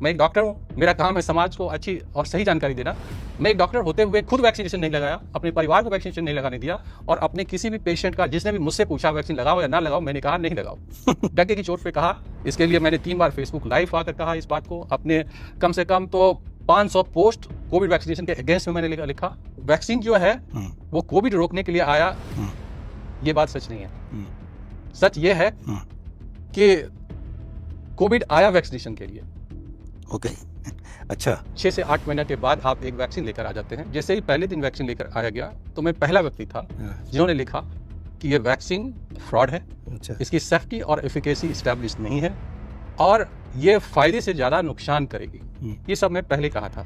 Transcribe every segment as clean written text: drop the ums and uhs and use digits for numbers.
मैं एक डॉक्टर हूँ, मेरा काम है समाज को अच्छी और सही जानकारी देना। मैं एक डॉक्टर होते हुए खुद वैक्सीनेशन नहीं लगाया, अपने परिवार को वैक्सीनेशन नहीं लगाने दिया, और अपने किसी भी पेशेंट का, जिसने भी मुझसे पूछा वैक्सीन लगाओ या ना लगाओ, मैंने कहा नहीं लगाओ। डंके की चोट पे कहा। इसके लिए मैंने 3 बार फेसबुक लाइव आकर कहा इस बात को। अपने कम से कम तो 500 पोस्ट कोविड वैक्सीनेशन के अगेंस्ट में मैंने लिखा। वैक्सीन जो है वो कोविड रोकने के लिए आया, ये बात सच नहीं है। सच ये है कि कोविड आया वैक्सीनेशन के लिए। ओके, अच्छा। 6 से 8 महीने के बाद आप एक वैक्सीन लेकर आ जाते हैं। जैसे ही पहले दिन वैक्सीन लेकर आया गया तो मैं पहला व्यक्ति था जिन्होंने लिखा कि ये वैक्सीन फ्रॉड है, अच्छा। इसकी सेफ्टी और एफिकेसी इस्टेब्लिश नहीं है और ये फायदे से ज़्यादा नुकसान करेगी। ये सब मैं पहले कहा था।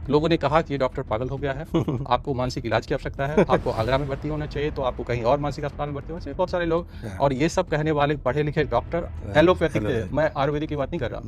लोगों ने कहा कि ये डॉक्टर पागल हो गया है, आपको मानसिक इलाज की आवश्यकता है, आपको आगरा में भर्ती होना चाहिए, तो आपको कहीं और मानसिक अस्पताल में भर्ती होना चाहिए। बहुत सारे लोग, और ये सब कहने वाले पढ़े लिखे डॉक्टर, एलोपैथिक, मैं आयुर्वेदिक की बात नहीं कर रहा,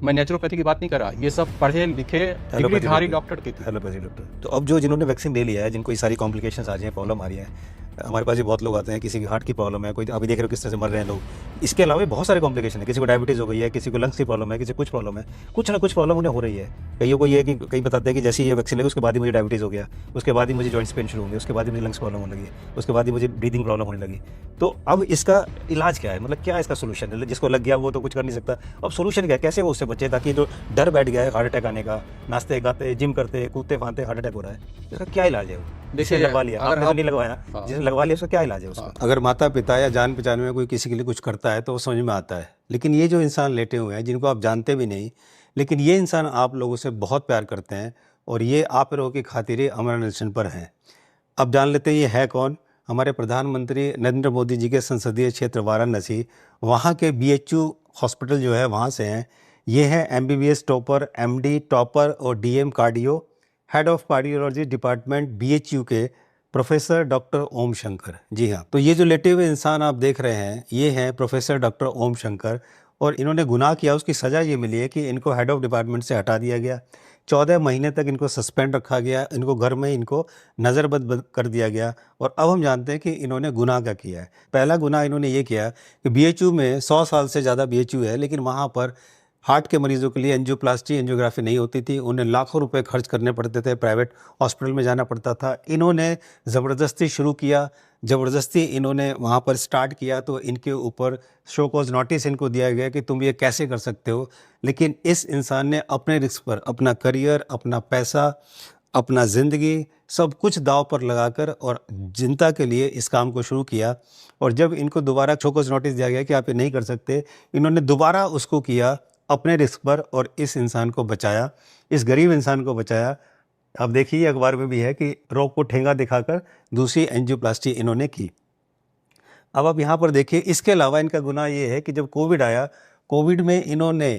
मैं नेचुरोपैथी की बात नहीं कर रहा, ये सब पढ़े लिखे डिग्रीधारी डॉक्टर की थी। Allopathy doctor. तो अब जो जिन्होंने वैक्सीन ले लिया है, जिनको ये सारी कॉम्प्लिकेशंस आ रही हैं, प्रॉब्लम आ रही है, हमारे पास भी बहुत लोग आते हैं, किसी की हार्ट की प्रॉब्लम है, कोई अभी देख रहे हो किस तरह से मर रहे हैं लोग। इसके अलावा बहुत सारे कॉम्प्लिकेशन है, किसी को डायबिटीज़ हो गई है, किसी को लंग्स की प्रॉब्लम है, किसी को कुछ प्रॉब्लम है, कुछ ना कुछ प्रॉब्लम उन्हें हो रही है। कईयों को ये है कि कई बताते हैं कि जैसे ही ये वैक्सीन लगी उसके बाद ही मुझे डायबिटीज़ हो गया, उसके बाद ही मुझे जॉइंट्स पेन शुरू होंगे, उसके बाद ही मुझे लंग्स प्रॉब्लम होने लगी, उसके बाद ही मुझे ब्रीदिंग प्रॉब्लम होने लगी। तो अब इसका इलाज क्या है, मतलब क्या है इसका सोल्यूशन है? जिसको लग गया वो तो कुछ कर नहीं सकता, अब सोल्यूशन क्या है, कैसे वो उससे बचे, ताकि जो डर बैठ गया है हार्ट अटैक आने का, नाचते गाते जिम करते कूदते फांदते हार्ट अटैक हो रहा है, इसका क्या इलाज है? देखिए, लगवा लिया, आपने तो नहीं लगवाया, जिसने लगवा लिया उसका क्या इलाज है उसका? अगर माता पिता या जान पहचान में कोई किसी के लिए कुछ करता है तो वो समझ में आता है, लेकिन ये जो इंसान लेटे हुए हैं जिनको आप जानते भी नहीं, लेकिन ये इंसान आप लोगों से बहुत प्यार करते हैं और ये आप लोगों की खातिरे अमर अनशन पर हैं। अब जान लेते हैं ये है कौन। हमारे प्रधानमंत्री नरेंद्र मोदी जी के संसदीय क्षेत्र वाराणसी, वहाँ के BHU हॉस्पिटल जो है वहाँ से हैं। ये है MBBS टॉपर, MD टॉपर और DM cardio, head of cardiology department BHU के प्रोफेसर डॉक्टर ओम शंकर। जी हाँ, तो ये जो लेटे हुए इंसान आप देख रहे हैं ये हैं प्रोफेसर डॉक्टर ओम शंकर, और इन्होंने गुनाह किया, उसकी सज़ा ये मिली है कि इनको हेड ऑफ डिपार्टमेंट से हटा दिया गया, 14 महीने तक इनको सस्पेंड रखा गया, इनको घर में इनको नज़रबंद कर दिया गया। और अब हम जानते हैं कि इन्होंने गुनाह क्या किया है। पहला गुनाह इन्होंने ये किया कि BHU में 100 साल से ज़्यादा BHU है, लेकिन वहाँ पर हार्ट के मरीज़ों के लिए एंजियोप्लास्टी एंजियोग्राफी नहीं होती थी, उन्हें लाखों रुपए खर्च करने पड़ते थे, प्राइवेट हॉस्पिटल में जाना पड़ता था। इन्होंने ज़बरदस्ती शुरू किया, ज़बरदस्ती इन्होंने वहाँ पर स्टार्ट किया, तो इनके ऊपर शो कॉज नोटिस इनको दिया गया कि तुम ये कैसे कर सकते हो। लेकिन इस इंसान ने अपने रिस्क पर अपना करियर, अपना पैसा, अपना ज़िंदगी सब कुछ दांव पर लगाकर और जनता के लिए इस काम को शुरू किया। और जब इनको दोबारा शो कॉज नोटिस दिया गया कि आप ये नहीं कर सकते, इन्होंने दोबारा उसको किया अपने रिस्क पर और इस इंसान को बचाया, इस गरीब इंसान को बचाया। आप देखिए अखबार में भी है कि रोग को ठेंगा दिखाकर दूसरी एंजियोप्लास्टी इन्होंने की। अब आप यहाँ पर देखिए, इसके अलावा इनका गुनाह ये है कि जब कोविड आया, कोविड में इन्होंने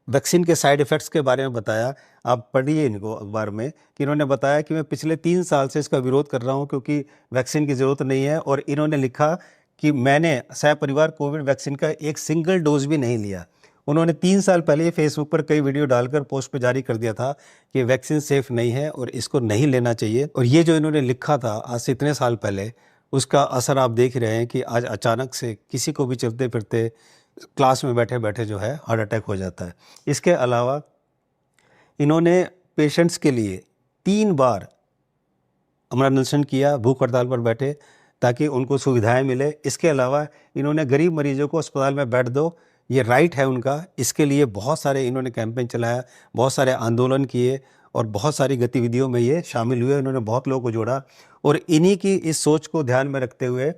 वैक्सीन के साइड इफ़ेक्ट्स के बारे में बताया। आप पढ़िए इनको अखबार में कि इन्होंने बताया कि मैं पिछले 3 साल से इसका विरोध कर रहा हूँ क्योंकि वैक्सीन की ज़रूरत नहीं है, और इन्होंने लिखा कि मैंने सहपरिवार कोविड वैक्सीन का एक सिंगल डोज भी नहीं लिया। उन्होंने 3 साल पहले फेसबुक पर कई वीडियो डालकर पोस्ट पे जारी कर दिया था कि वैक्सीन सेफ़ नहीं है और इसको नहीं लेना चाहिए। और ये जो इन्होंने लिखा था आज से इतने साल पहले, उसका असर आप देख रहे हैं कि आज अचानक से किसी को भी चलते फिरते क्लास में बैठे बैठे जो है हार्ट अटैक हो जाता है। इसके अलावा इन्होंने पेशेंट्स के लिए 3 बार अमर अनशन किया, भूख हड़ताल पर बैठे ताकि उनको सुविधाएं मिले। इसके अलावा इन्होंने गरीब मरीजों को अस्पताल में बेड दो, ये राइट है उनका, इसके लिए बहुत सारे इन्होंने कैंपेन चलाया, बहुत सारे आंदोलन किए और बहुत सारी गतिविधियों में ये शामिल हुए। इन्होंने बहुत लोगों को जोड़ा और इन्हीं की इस सोच को ध्यान में रखते हुए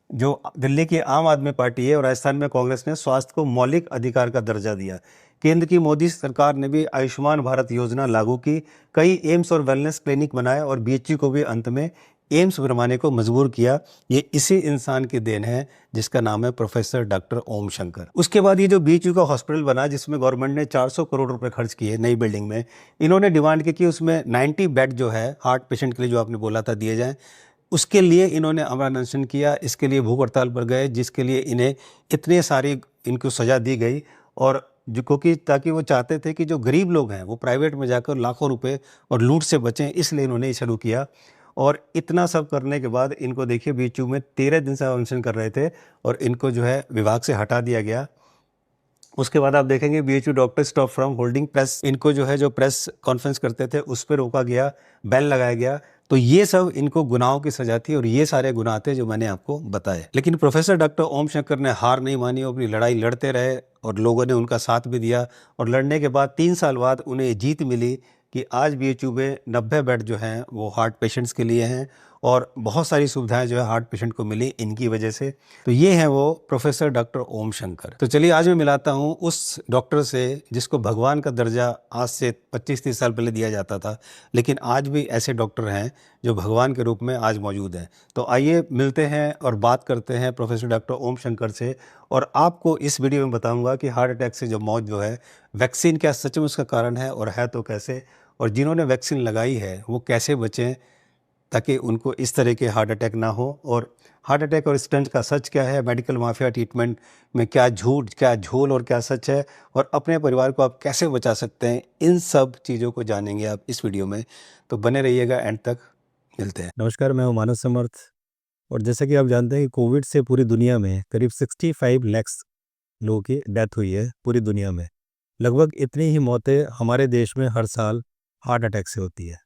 जो दिल्ली की आम आदमी पार्टी है और राजस्थान में कांग्रेस ने स्वास्थ्य को मौलिक अधिकार का दर्जा दिया। केंद्र की मोदी सरकार ने भी आयुष्मान भारत योजना लागू की, कई एम्स और वेलनेस क्लिनिक बनाए और BHU को भी अंत में एम्स बनवाने को मजबूर किया। ये इसी इंसान की देन है जिसका नाम है प्रोफेसर डॉक्टर ओम शंकर। उसके बाद ये जो BHU का हॉस्पिटल बना जिसमें गवर्नमेंट ने 400 करोड़ रुपए खर्च किए नई बिल्डिंग में, इन्होंने डिमांड की कि उसमें 90 बेड जो है हार्ट पेशेंट के लिए जो आपने बोला था दिए जाएँ। उसके लिए इन्होंने अमर अनशन किया, इसके लिए भूख हड़ताल पर गए, जिसके लिए इन्हें इतने सारी इनको सज़ा दी गई। और जो क्योंकि ताकि वो चाहते थे कि जो गरीब लोग हैं वो प्राइवेट में जाकर लाखों रुपए और लूट से बचें, इसलिए इन्होंने ये शुरू किया। और इतना सब करने के बाद इनको देखिए BHU में 13 दिन से अनशन कर रहे थे और इनको जो है विभाग से हटा दिया गया उसके बाद आप देखेंगे BHU doctor stop from holding press, इनको जो है जो प्रेस कॉन्फ्रेंस करते थे उस पर रोका गया, बैन लगाया गया। तो ये सब इनको गुनाहों की सजा थी और ये सारे गुनाह थे जो मैंने आपको बताए। लेकिन प्रोफेसर डॉक्टर ओम शंकर ने हार नहीं मानी, अपनी लड़ाई लड़ते रहे और लोगों ने उनका साथ भी दिया। और लड़ने के बाद 3 साल बाद उन्हें ये जीत मिली कि आज बीएचयू में 90 बेड जो हैं वो हार्ट पेशेंट्स के लिए हैं और बहुत सारी सुविधाएं जो है हार्ट पेशेंट को मिली इनकी वजह से। तो ये हैं वो प्रोफेसर डॉक्टर ओम शंकर। तो चलिए आज मैं मिलाता हूँ उस डॉक्टर से जिसको भगवान का दर्जा आज से 25-30 साल पहले दिया जाता था, लेकिन आज भी ऐसे डॉक्टर हैं जो भगवान के रूप में आज मौजूद हैं। तो आइए मिलते हैं और बात करते हैं प्रोफेसर डॉक्टर ओम शंकर से, और आपको इस वीडियो में बताऊंगा कि हार्ट अटैक से जो मौत जो है, वैक्सीन क्या सच में उसका कारण है और है तो कैसे, और जिन्होंने वैक्सीन लगाई है वो कैसे बचें ताकि उनको इस तरह के हार्ट अटैक ना हो, और हार्ट अटैक और स्टंट का सच क्या है, मेडिकल माफिया ट्रीटमेंट में क्या झूठ, क्या झोल और क्या सच है, और अपने परिवार को आप कैसे बचा सकते हैं, इन सब चीज़ों को जानेंगे आप इस वीडियो में। तो बने रहिएगा एंड तक, मिलते हैं। नमस्कार, मैं हूं मानव समर्थ। और जैसा कि आप जानते हैं कि कोविड से पूरी दुनिया में करीब 65 लाख लोगों की डेथ हुई है पूरी दुनिया में। लगभग इतनी ही मौतें हमारे देश में हर साल हार्ट अटैक से होती है।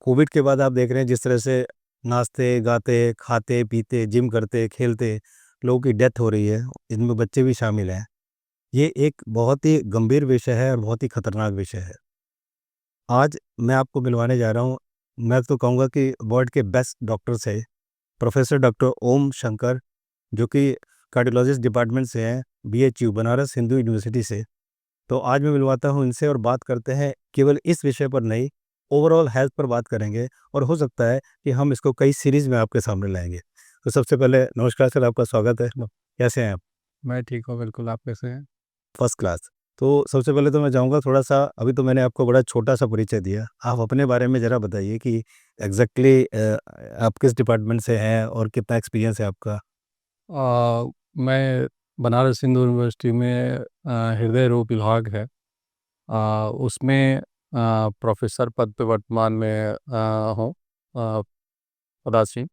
कोविड के बाद आप देख रहे हैं जिस तरह से नाचते गाते खाते पीते जिम करते खेलते लोगों की डेथ हो रही है, इनमें बच्चे भी शामिल हैं। ये एक बहुत ही गंभीर विषय है और बहुत ही खतरनाक विषय है। आज मैं आपको मिलवाने जा रहा हूँ, मैं तो कहूँगा कि वर्ल्ड के बेस्ट डॉक्टर से, प्रोफेसर डॉक्टर ओम शंकर, जो कि कार्डियोलॉजिस्ट डिपार्टमेंट से हैं, बीएचयू बनारस हिंदू यूनिवर्सिटी से। तो आज मैं मिलवाता हूं इनसे और बात करते हैं केवल इस विषय पर नहीं, ओवरऑल हेल्थ पर बात करेंगे, और हो सकता है कि हम इसको कई सीरीज में आपके सामने लाएंगे। तो सबसे पहले नमस्कार सर, आपका स्वागत है। कैसे हैं आप? मैं ठीक हूँ, बिल्कुल। आप कैसे हैं? First class. तो सबसे पहले तो मैं चाहूँगा थोड़ा-सा, अभी तो मैंने आपको बड़ा छोटा-सा परिचय दिया, आप अपने बारे में ज़रा बताइए कि एग्ज़ैक्टली आप किस डिपार्टमेंट से हैं और कितना एक्सपीरियंस है आपका? मैं बनारस हिंदू यूनिवर्सिटी में हृदय रोग विभाग है, उसमें प्रोफेसर पद पे वर्तमान में हूँ, पदासीन।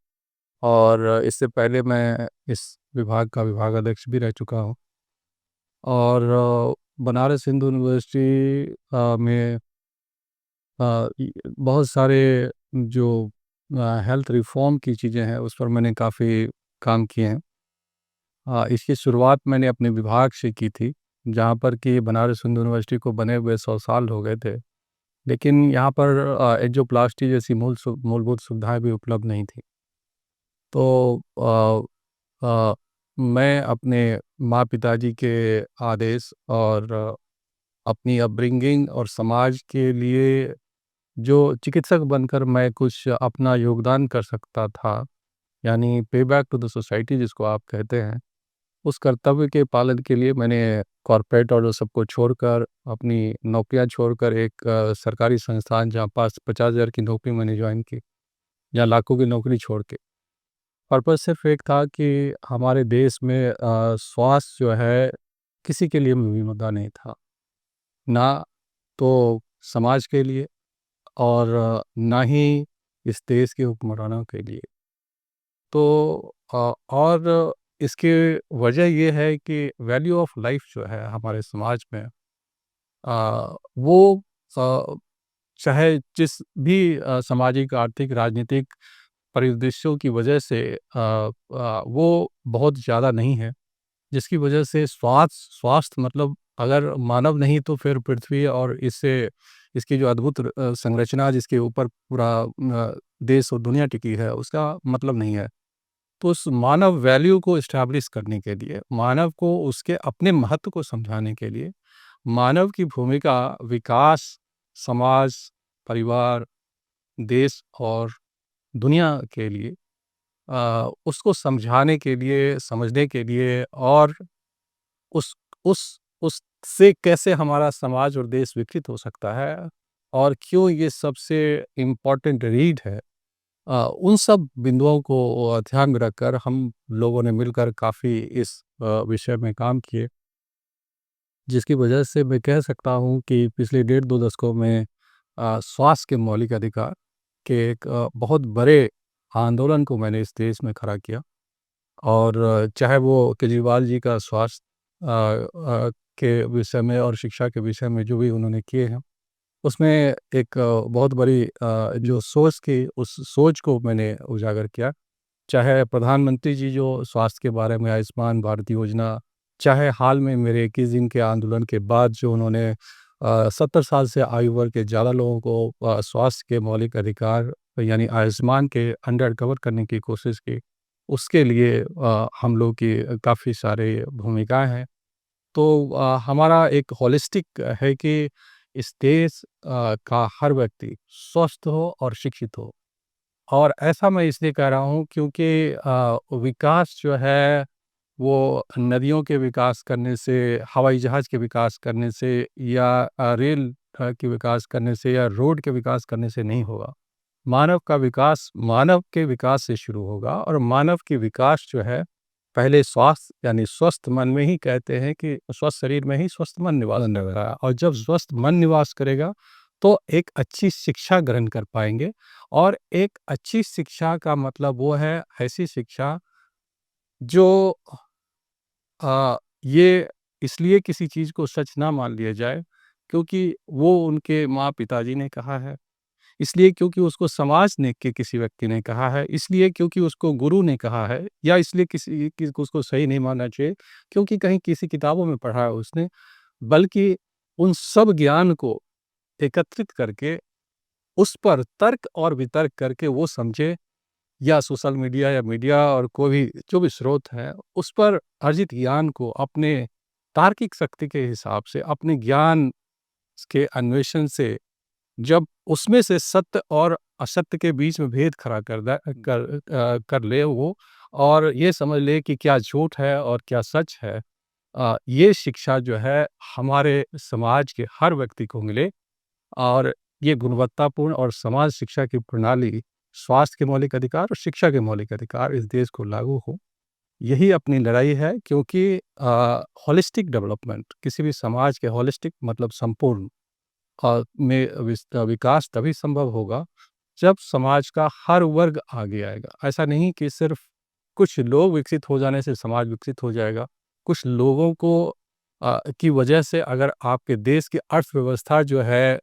और इससे पहले मैं इस विभाग का विभागाध्यक्ष भी रह चुका हूँ। और बनारस हिंदू यूनिवर्सिटी में बहुत सारे जो हेल्थ रिफॉर्म की चीज़ें हैं उस पर मैंने काफ़ी काम किए हैं। इसकी शुरुआत मैंने अपने विभाग से की थी, जहाँ पर कि बनारस हिंदू यूनिवर्सिटी को बने हुए 100 साल हो गए थे। लेकिन यहाँ पर एंजियोप्लास्टी जैसी मूलभूत सुविधाएं भी उपलब्ध नहीं थी। तो मैं अपने माँ पिताजी के आदेश और अपनी अपब्रिंगिंग और समाज के लिए जो चिकित्सक बनकर मैं कुछ अपना योगदान कर सकता था, यानी पे बैक टू द सोसाइटी जिसको आप कहते हैं, उस कर्तव्य के पालन के लिए मैंने कॉर्पोरेट और सबको छोड़कर, अपनी नौकरियां छोड़कर एक सरकारी संस्थान जहाँ पास 50,000 की नौकरी मैंने ज्वाइन की, या लाखों की नौकरी छोड़ के। पर्पज़ सिर्फ एक था कि हमारे देश में स्वास्थ्य जो है किसी के लिए भी मुद्दा नहीं था, ना तो समाज के लिए और ना ही इस देश के हुक्मरानों के लिए। तो और इसकी वजह ये है कि वैल्यू ऑफ लाइफ जो है हमारे समाज में, वो चाहे जिस भी सामाजिक, आर्थिक, राजनीतिक परिदृश्यों की वजह से वो बहुत ज़्यादा नहीं है, जिसकी वजह से स्वास्थ्य मतलब अगर मानव नहीं तो फिर पृथ्वी और इससे इसकी जो अद्भुत संरचना जिसके ऊपर पूरा देश और दुनिया टिकी है, उसका मतलब नहीं है। तो उस मानव वैल्यू को इस्टेब्लिश करने के लिए, मानव को उसके अपने महत्व को समझाने के लिए, मानव की भूमिका विकास, समाज, परिवार, देश और दुनिया के लिए, उसको समझाने के लिए, समझने के लिए, और उस उससे कैसे हमारा समाज और देश विकसित हो सकता है और क्यों ये सबसे इम्पोर्टेंट रीड है, उन सब बिंदुओं को ध्यान में रखकर हम लोगों ने मिलकर काफ़ी इस विषय में काम किए, जिसकी वजह से मैं कह सकता हूँ कि पिछले 1.5-2 दशकों में स्वास्थ्य के मौलिक अधिकार के एक बहुत बड़े आंदोलन को मैंने इस देश में खड़ा किया। और चाहे वो केजरीवाल जी का स्वास्थ्य के विषय में और शिक्षा के विषय में जो भी उन्होंने किए हैं, उसमें एक बहुत बड़ी जो सोच की उस सोच को मैंने उजागर किया। चाहे प्रधानमंत्री जी जो स्वास्थ्य के बारे में आयुष्मान भारत योजना, चाहे हाल में मेरे 21 दिन के आंदोलन के बाद जो उन्होंने 70 साल से आयु वर्ग के ज़्यादा लोगों को स्वास्थ्य के मौलिक अधिकार यानी आयुष्मान के अंडर कवर करने की कोशिश की, उसके लिए हम लोग की काफ़ी सारे भूमिकाएँ हैं। तो हमारा एक होलिस्टिक है कि इस देश का हर व्यक्ति स्वस्थ हो और शिक्षित हो। और ऐसा मैं इसलिए कह रहा हूँ क्योंकि विकास जो है वो नदियों के विकास करने से, हवाई जहाज़ के विकास करने से या रेल के विकास करने से या रोड के विकास करने से नहीं होगा। मानव का विकास मानव के विकास से शुरू होगा और मानव की विकास जो है पहले स्वास्थ्य यानी स्वस्थ मन में ही कहते हैं कि स्वस्थ शरीर में ही स्वस्थ मन निवास करता है और जब स्वस्थ मन निवास करेगा तो एक अच्छी शिक्षा ग्रहण कर पाएंगे। और एक अच्छी शिक्षा का मतलब वो है ऐसी शिक्षा जो ये इसलिए किसी चीज़ को सच ना मान लिया जाए क्योंकि वो उनके माँ पिताजी ने कहा है, इसलिए क्योंकि उसको समाज ने के किसी व्यक्ति ने कहा है, इसलिए क्योंकि उसको गुरु ने कहा है या इसलिए किसी को उसको सही नहीं मानना चाहिए क्योंकि कहीं किसी किताबों में पढ़ा है उसने, बल्कि उन सब ज्ञान को एकत्रित करके उस पर तर्क और वितर्क करके वो समझे या सोशल मीडिया या मीडिया और कोई भी जो भी स्रोत है उस पर अर्जित ज्ञान को अपने तार्किक शक्ति के हिसाब से अपने ज्ञान के अन्वेषण से जब उसमें से सत्य और असत्य के बीच में भेद खड़ा कर ले वो और ये समझ ले कि क्या झूठ है और क्या सच है, ये शिक्षा जो है हमारे समाज के हर व्यक्ति को मिले और ये गुणवत्तापूर्ण और समाज शिक्षा की प्रणाली स्वास्थ्य के मौलिक अधिकार और शिक्षा के मौलिक अधिकार इस देश को लागू हो। यही अपनी लड़ाई है क्योंकि होलिस्टिक डेवलपमेंट किसी भी समाज के होलिस्टिक मतलब संपूर्ण विकास तभी संभव होगा जब समाज का हर वर्ग आगे आएगा। ऐसा नहीं कि सिर्फ कुछ लोग विकसित हो जाने से समाज विकसित हो जाएगा। कुछ लोगों को की वजह से अगर आपके देश की अर्थव्यवस्था जो है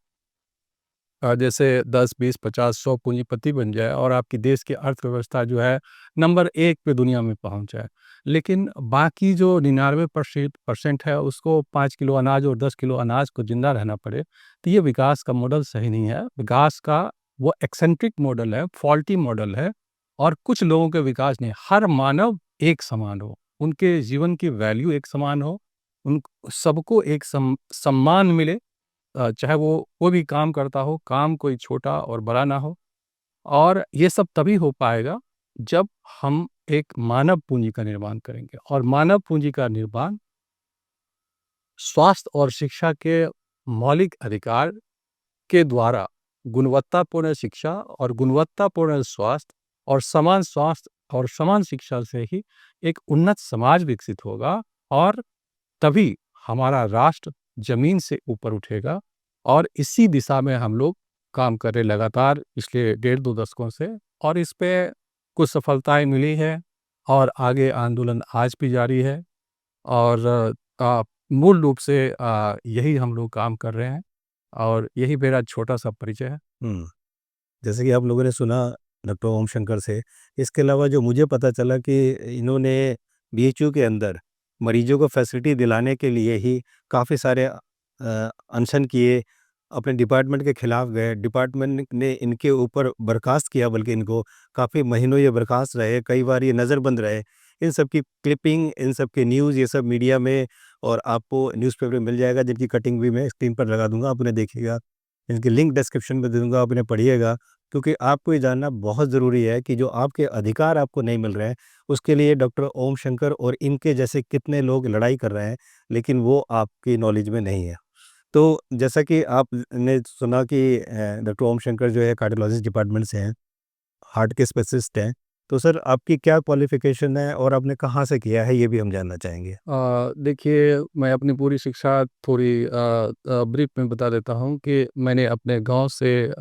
जैसे 10, 20, 50, 100 पूंजीपति बन जाए और आपकी देश की अर्थव्यवस्था जो है नंबर 1 पे दुनिया में पहुंच जाए, लेकिन बाकी जो 99% है उसको 5 किलो अनाज और 10 किलो अनाज को जिंदा रहना पड़े, तो ये विकास का मॉडल सही नहीं है। विकास का वो एक्सेंट्रिक मॉडल है, फॉल्टी मॉडल है और कुछ लोगों के विकास नहीं। हर मानव एक समान हो, उनके जीवन की वैल्यू एक समान हो, उन सबको एक सम्मान मिले, चाहे वो कोई भी काम करता हो, काम कोई छोटा और बड़ा ना हो। और ये सब तभी हो पाएगा जब हम एक मानव पूंजी का निर्माण करेंगे और मानव पूंजी का निर्माण स्वास्थ्य और शिक्षा के मौलिक अधिकार के द्वारा गुणवत्तापूर्ण शिक्षा और गुणवत्तापूर्ण स्वास्थ्य और समान स्वास्थ्य और समान शिक्षा से ही एक उन्नत समाज विकसित होगा और तभी हमारा राष्ट्र जमीन से ऊपर उठेगा। और इसी दिशा में हम लोग काम कर रहे लगातार पिछले 1.5-2 दशकों से और इस पे कुछ सफलताएं मिली है और आगे आंदोलन आज भी जारी है और मूल रूप से यही हम लोग काम कर रहे हैं और यही मेरा छोटा सा परिचय है। जैसे कि आप लोगों ने सुना डॉक्टर ओम शंकर से, इसके अलावा जो मुझे पता चला कि इन्होंने बीएचयू के अंदर मरीजों को फैसिलिटी दिलाने के लिए ही काफ़ी सारे अनशन किए, अपने डिपार्टमेंट के खिलाफ गए, डिपार्टमेंट ने इनके ऊपर बर्खास्त किया, बल्कि इनको काफ़ी महीनों ये बर्खास्त रहे, कई बार ये नज़रबंद रहे। इन सब की क्लिपिंग, इन सब के न्यूज़ ये सब मीडिया में और आपको न्यूज़पेपर में मिल जाएगा, जिनकी कटिंग भी मैं स्क्रीन पर लगा दूंगा, आप उन्हें देखिएगा। इनकी लिंक डिस्क्रिप्शन में दे दूंगा, आप उन्हें पढ़िएगा, क्योंकि आपको ये जानना बहुत ज़रूरी है कि जो आपके अधिकार आपको नहीं मिल रहे हैं, उसके लिए डॉक्टर ओम शंकर और इनके जैसे कितने लोग लड़ाई कर रहे हैं, लेकिन वो आपकी नॉलेज में नहीं है। तो जैसा कि आपने सुना कि डॉक्टर ओम शंकर जो है कार्डियोलॉजिस्ट डिपार्टमेंट से हैं, हार्ट के स्पेशलिस्ट हैं। तो सर आपकी क्या क्वालिफ़िकेशन है और आपने कहाँ से किया है, ये भी हम जानना चाहेंगे? देखिए मैं अपनी पूरी शिक्षा थोड़ी ब्रीफ में बता देता हूँ कि मैंने अपने गांव से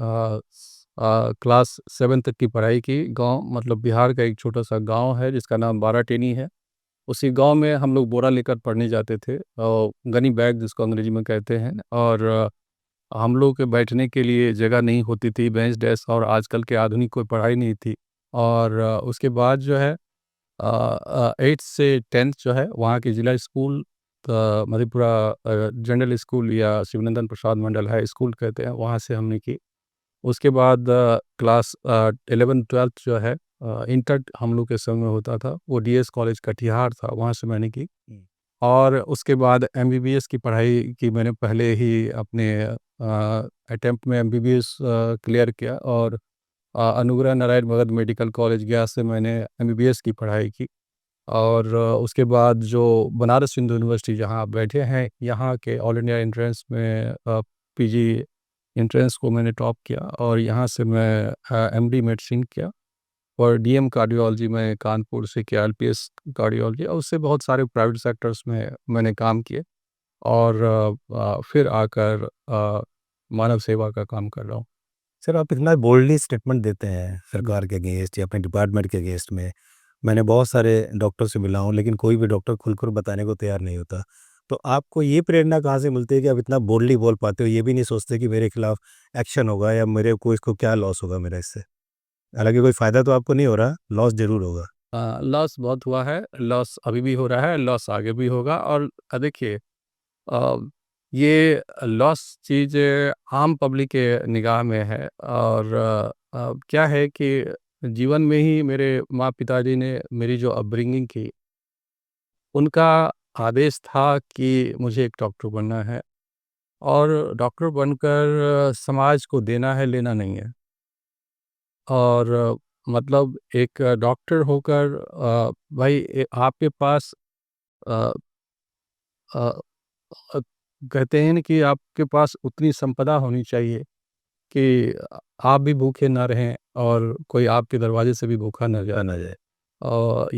क्लास 7 तक की पढ़ाई की। गांव मतलब बिहार का एक छोटा सा गांव है जिसका नाम बाराटेनी है उसी गांव में हम लोग बोरा लेकर पढ़ने जाते थे, और गनी बैग जिसको अंग्रेजी में कहते हैं। और हम लोग के बैठने के लिए जगह नहीं होती थी, बेंच डेस्क और आजकल के आधुनिक कोई पढ़ाई नहीं थी। और उसके बाद जो है 8th से 10th जो है वहाँ के जिला स्कूल, मधेपुरा जनरल स्कूल या शिवानंदन प्रसाद मंडल हाई स्कूल कहते हैं, वहाँ से हमने की। उसके बाद क्लास 11th-12th जो है इंटर हम लोग के समय में होता था, वो डीएस कॉलेज कटिहार था, वहाँ से मैंने की। और उसके बाद एमबीबीएस की पढ़ाई की मैंने पहले ही अपने अटेम्प्ट में एमबीबीएस क्लियर किया, और अनुग्रह नारायण भगत मेडिकल कॉलेज गया से मैंने एमबीबीएस की पढ़ाई की। और उसके बाद जो बनारस हिंदू यूनिवर्सिटी जहाँ आप बैठे हैं, यहाँ के ऑल इंडिया एंट्रेंस में पीजी एंट्रेंस को मैंने टॉप किया, और यहाँ से मैं एमडी मेडिसिन किया, और डीएम कार्डियोलॉजी में कानपुर से किया, एलपीएस कार्डियोलॉजी, और उससे बहुत सारे प्राइवेट सेक्टर्स में मैंने काम किए। और फिर आकर मानव सेवा का काम कर रहा हूँ। सर, आप इतना बोल्डली स्टेटमेंट देते हैं सरकार के अगेंस्ट या अपने डिपार्टमेंट के अगेंस्ट में। मैंने बहुत सारे डॉक्टर से मिला हूँ, लेकिन कोई भी डॉक्टर खुलकर बताने को तैयार नहीं होता। तो आपको ये प्रेरणा कहाँ से मिलती है कि आप इतना बोल्डली बोल पाते हो? ये भी नहीं सोचते कि मेरे खिलाफ एक्शन होगा या मेरे को इसको क्या लॉस होगा मेरा इससे? हालांकि कोई फ़ायदा तो आपको नहीं हो रहा, लॉस ज़रूर होगा। लॉस बहुत हुआ है, लॉस अभी भी हो रहा है, लॉस आगे भी होगा। और देखिए, अ, ये लॉस चीज़ आम पब्लिक के निगाह में है। और क्या है कि जीवन में ही मेरे माँ पिताजी ने मेरी जो अपब्रिंगिंग की, उनका आदेश था कि मुझे एक डॉक्टर बनना है, और डॉक्टर बनकर समाज को देना है, लेना नहीं है। और मतलब एक डॉक्टर होकर भाई आपके पास अ, अ, अ, कहते हैं ना कि आपके पास उतनी संपदा होनी चाहिए कि आप भी भूखे ना रहें और कोई आपके दरवाजे से भी भूखा ना जाए। ना जाए।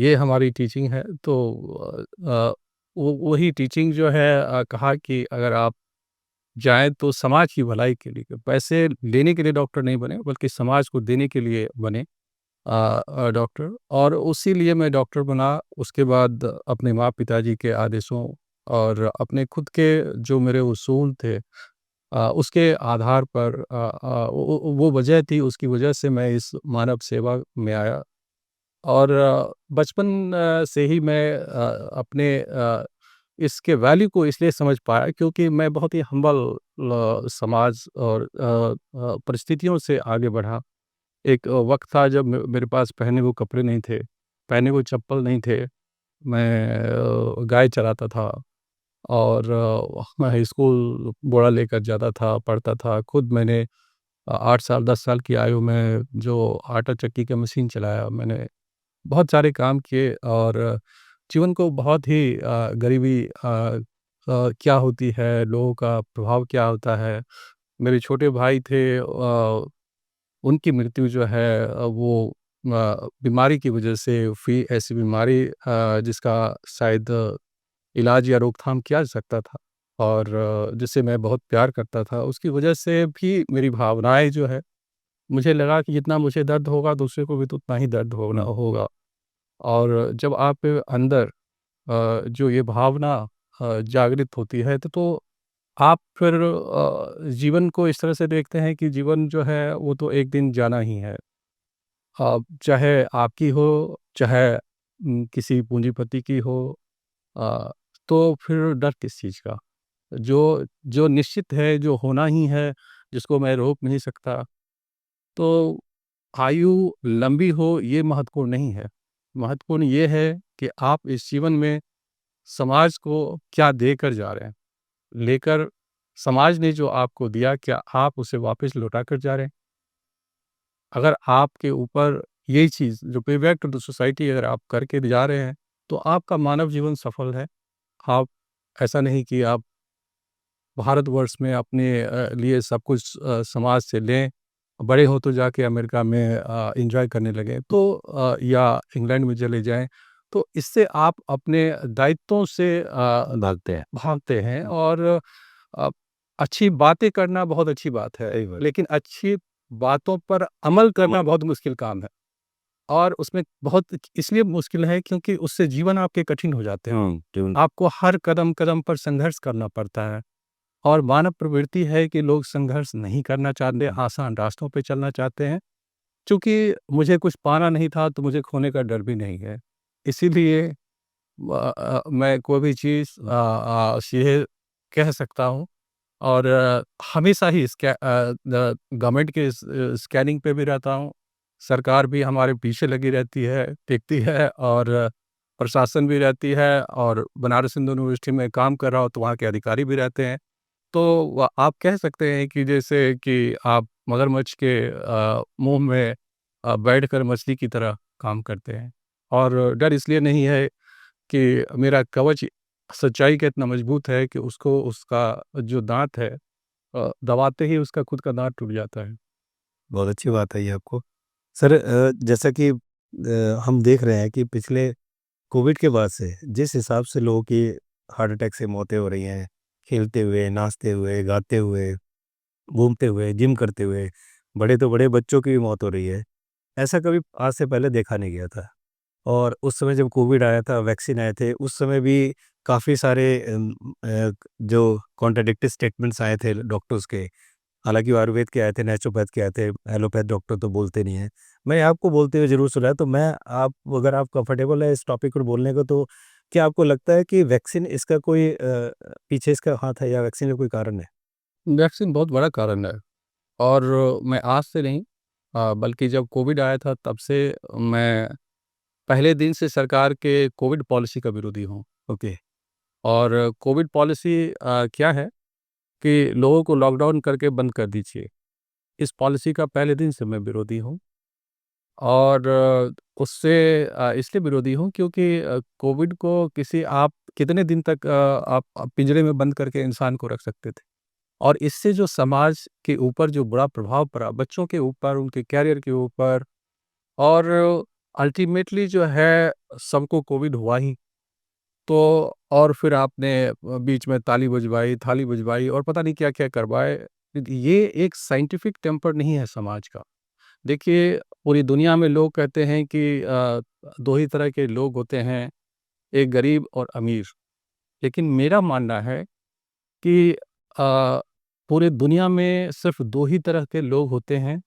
ये हमारी टीचिंग है। तो वो वही टीचिंग जो है, कहा कि अगर आप जाएँ तो समाज की भलाई के लिए, पैसे लेने के लिए डॉक्टर नहीं बने, बल्कि समाज को देने के लिए बने डॉक्टर। और उसी लिए मैं डॉक्टर बना। उसके बाद अपने माँ-पिताजी के आदेशों और अपने खुद के जो मेरे उसूल थे, उसके आधार पर वो वजह थी, उसकी वजह से मैं इस मानव सेवा में आया। और बचपन से ही मैं अपने इसके वैल्यू को इसलिए समझ पाया क्योंकि मैं बहुत ही हम्बल समाज और परिस्थितियों से आगे बढ़ा। एक वक़्त था जब मेरे पास पहने हुए कपड़े नहीं थे, पहने हुए चप्पल नहीं थे। मैं गाय चराता था, और मैं स्कूल बोरा लेकर जाता था, पढ़ता था। खुद मैंने 8 साल 10 साल की आयु में जो आटा चक्की का मशीन चलाया, मैंने बहुत सारे काम किए। और जीवन को बहुत ही गरीबी क्या होती है, लोगों का प्रभाव क्या होता है। मेरे छोटे भाई थे, उनकी मृत्यु जो है वो बीमारी की वजह से हुई। ऐसी बीमारी जिसका शायद इलाज या रोकथाम किया जा सकता था, और जिससे मैं बहुत प्यार करता था, उसकी वजह से भी मेरी भावनाएँ जो है, मुझे लगा कि जितना मुझे दर्द होगा दूसरे को भी तो उतना ही दर्द होना होगा। और जब आप अंदर जो ये भावना जागृत होती है, तो आप फिर जीवन को इस तरह से देखते हैं कि जीवन जो है वो तो एक दिन जाना ही है। चाहे आपकी हो, चाहे किसी पूंजीपति की हो, अ, तो फिर डर किस चीज़ का? जो जो निश्चित है, जो होना ही है, जिसको मैं रोक नहीं सकता, तो आयु लंबी हो ये महत्वपूर्ण नहीं है। महत्वपूर्ण ये है कि आप इस जीवन में समाज को क्या देकर जा रहे हैं। लेकर समाज ने जो आपको दिया, क्या आप उसे वापस लौटा कर जा रहे हैं? अगर आपके ऊपर यही चीज़ जो पे बैक टू द सोसाइटी अगर आप करके जा रहे हैं, तो आपका मानव जीवन सफल है। आप ऐसा नहीं कि आप भारतवर्ष में अपने लिए सब कुछ समाज से लें, बड़े हो तो जाके अमेरिका में एन्जॉय करने लगें, तो या इंग्लैंड में चले जाएँ। तो इससे आप अपने दायित्वों से भागते हैं। और अ, अच्छी बातें करना बहुत अच्छी बात है, सही बात। लेकिन अच्छी बातों पर अमल करना बहुत मुश्किल काम है। और उसमें बहुत इसलिए मुश्किल है क्योंकि उससे जीवन आपके कठिन हो जाते हैं। आपको हर कदम-कदम पर संघर्ष करना पड़ता है और मानव प्रवृत्ति है कि लोग संघर्ष नहीं करना चाहते, आसान रास्तों पे चलना चाहते हैं। चूँकि मुझे कुछ पाना नहीं था, तो मुझे खोने का डर भी नहीं है। इसीलिए मैं कोई भी चीज़ सीधे कह सकता हूँ और हमेशा ही गवर्नमेंट के स्कैनिंग पे भी रहता हूँ। सरकार भी हमारे पीछे लगी रहती है, देखती है और प्रशासन भी रहती है और बनारस हिंदू यूनिवर्सिटी में काम कर रहा हूँ, तो वहाँ के अधिकारी भी रहते हैं। तो आप कह सकते हैं कि जैसे कि आप मगरमच्छ के मुँह में बैठकर मछली की तरह काम करते हैं और डर इसलिए नहीं है कि मेरा कवच सच्चाई का इतना मजबूत है कि उसको उसका जो दाँत है दबाते ही उसका खुद का दाँत टूट जाता है। बहुत अच्छी बात है ये आपको। सर जैसा कि हम देख रहे हैं कि पिछले कोविड के बाद से जिस हिसाब से लोगों की हार्ट अटैक से मौतें हो रही हैं, खेलते हुए, नाचते हुए, गाते हुए, घूमते हुए, जिम करते हुए, बड़े तो बड़े बच्चों की भी मौत हो रही है। ऐसा कभी आज से पहले देखा नहीं गया था। और उस समय जब कोविड आया था, वैक्सीन आए थे, उस समय भी काफ़ी सारे जो कॉन्ट्राडिक्टरी स्टेटमेंट्स आए थे डॉक्टर्स के। हालाँकि वो आयुर्वेद के आए थे, नेचुरोपैथ के आए थे, एलोपैथ डॉक्टर तो बोलते नहीं हैं। मैं आपको बोलते हुए ज़रूर सुना है, तो मैं आप अगर आप कंफर्टेबल है इस टॉपिक पर बोलने को, तो क्या आपको लगता है कि वैक्सीन इसका कोई पीछे इसका हाथ है या वैक्सीन का कोई कारण है? वैक्सीन बहुत बड़ा कारण है और मैं आज से नहीं बल्कि जब कोविड आया था तब से मैं पहले दिन से सरकार के कोविड पॉलिसी का विरोधी हूँ। ओके, और कोविड पॉलिसी क्या है कि लोगों को लॉकडाउन करके बंद कर दीजिए। इस पॉलिसी का पहले दिन से मैं विरोधी हूँ और उससे इसलिए विरोधी हूँ क्योंकि कोविड को किसी आप कितने दिन तक आप पिंजरे में बंद करके इंसान को रख सकते थे। और इससे जो समाज के ऊपर जो बुरा प्रभाव पड़ा, बच्चों के ऊपर, उनके करियर के ऊपर और अल्टीमेटली जो है सबको कोविड हुआ ही। तो और फिर आपने बीच में ताली बजवाई, थाली बजवाई और पता नहीं क्या-क्या करवाए। ये एक साइंटिफिक टेम्पर नहीं है समाज का। देखिए, पूरी दुनिया में लोग कहते हैं कि 2 ही तरह के लोग होते हैं, एक गरीब और अमीर। लेकिन मेरा मानना है कि पूरे दुनिया में सिर्फ़ 2 ही तरह के लोग होते हैं,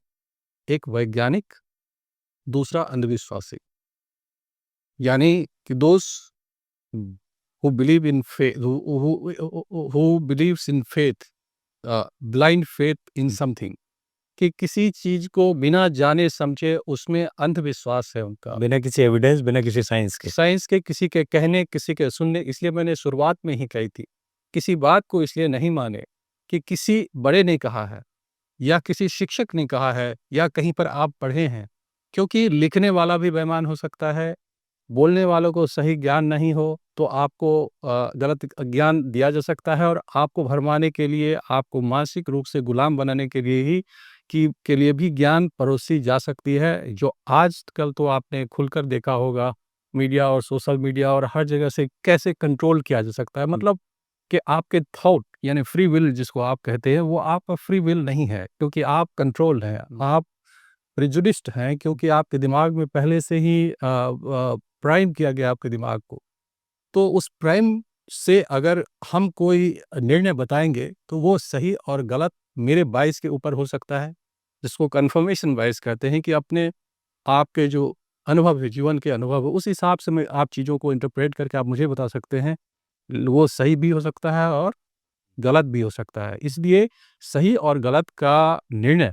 एक वैज्ञानिक, दूसरा अंधविश्वासी। यानी कि those who believe in faith who believes in faith blind faith in something कि किसी चीज को बिना जाने समझे उसमें अंधविश्वास है उनका बिना किसी एविडेंस, बिना किसी साइंस के। साइंस के किसी के कहने किसी के सुनने इसलिए मैंने शुरुआत में ही कही थी किसी बात को इसलिए नहीं माने कि किसी बड़े ने कहा है या किसी शिक्षक ने कहा है या कहीं पर आप पढ़े हैं क्योंकि लिखने वाला भी बेईमान हो सकता है बोलने वालों को सही ज्ञान नहीं हो तो आपको गलत ज्ञान दिया जा सकता है और आपको भरमाने के लिए आपको मानसिक रूप से गुलाम बनाने के लिए ही के लिए भी ज्ञान परोसी जा सकती है जो आजकल तो आपने खुलकर देखा होगा मीडिया और सोशल मीडिया और हर जगह से कैसे कंट्रोल किया जा सकता है मतलब कि आपके थॉट यानी फ्री विल जिसको आप कहते हैं वो आपका फ्री विल नहीं है क्योंकि आप कंट्रोल हैं आप प्रेजुडिस्ड हैं क्योंकि आपके दिमाग में पहले से ही प्राइम किया गया आपके दिमाग को तो उस प्राइम से अगर हम कोई निर्णय बताएंगे तो वो सही और गलत मेरे बाइस के ऊपर हो सकता है जिसको कन्फर्मेशन बाइस कहते हैं कि अपने आपके जो अनुभव है जीवन के अनुभव है उस हिसाब से मैं आप चीज़ों को इंटरप्रेट करके आप मुझे बता सकते हैं वो सही भी हो सकता है और गलत भी हो सकता है इसलिए सही और गलत का निर्णय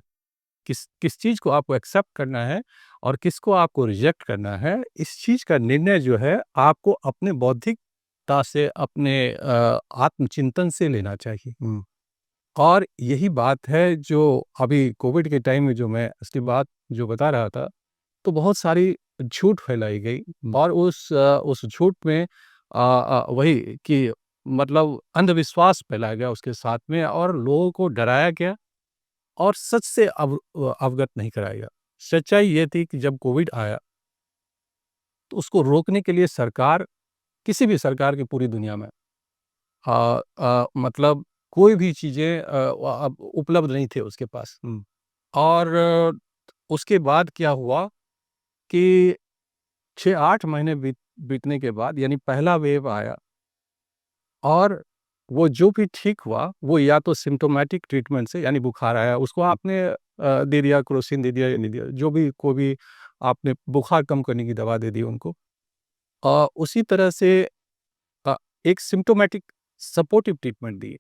किस किस चीज़ को आपको एक्सेप्ट करना है और किसको आपको रिजेक्ट करना है, इस चीज़ का निर्णय जो है आपको अपने बौद्धिकता से, अपने आत्मचिंतन से लेना चाहिए। और यही बात है जो अभी कोविड के टाइम में जो मैं असली बात जो बता रहा था, तो बहुत सारी झूठ फैलाई गई और उस झूठ में वही कि मतलब अंधविश्वास फैलाया गया उसके साथ में और लोगों को डराया गया और सच से अवगत नहीं कराया गया। सच्चाई ये थी कि जब कोविड आया, तो उसको रोकने के लिए सरकार किसी भी सरकार की पूरी दुनिया में मतलब कोई भी चीज़ें अब उपलब्ध नहीं थे उसके पास। और उसके बाद क्या हुआ कि 6-8 महीने बीतने के बाद यानी पहला वेव आया और वो जो भी ठीक हुआ, वो या तो सिम्प्टोमेटिक ट्रीटमेंट से यानी बुखार आया, उसको आपने दे दिया, क्रोसिन दे दिया या नहीं दिया, जो भी कोई भी आपने बुखार कम करने की दवा दे दी उनको। उसी तरह से एक सिम्प्टोमेटिक सपोर्टिव ट्रीटमेंट दी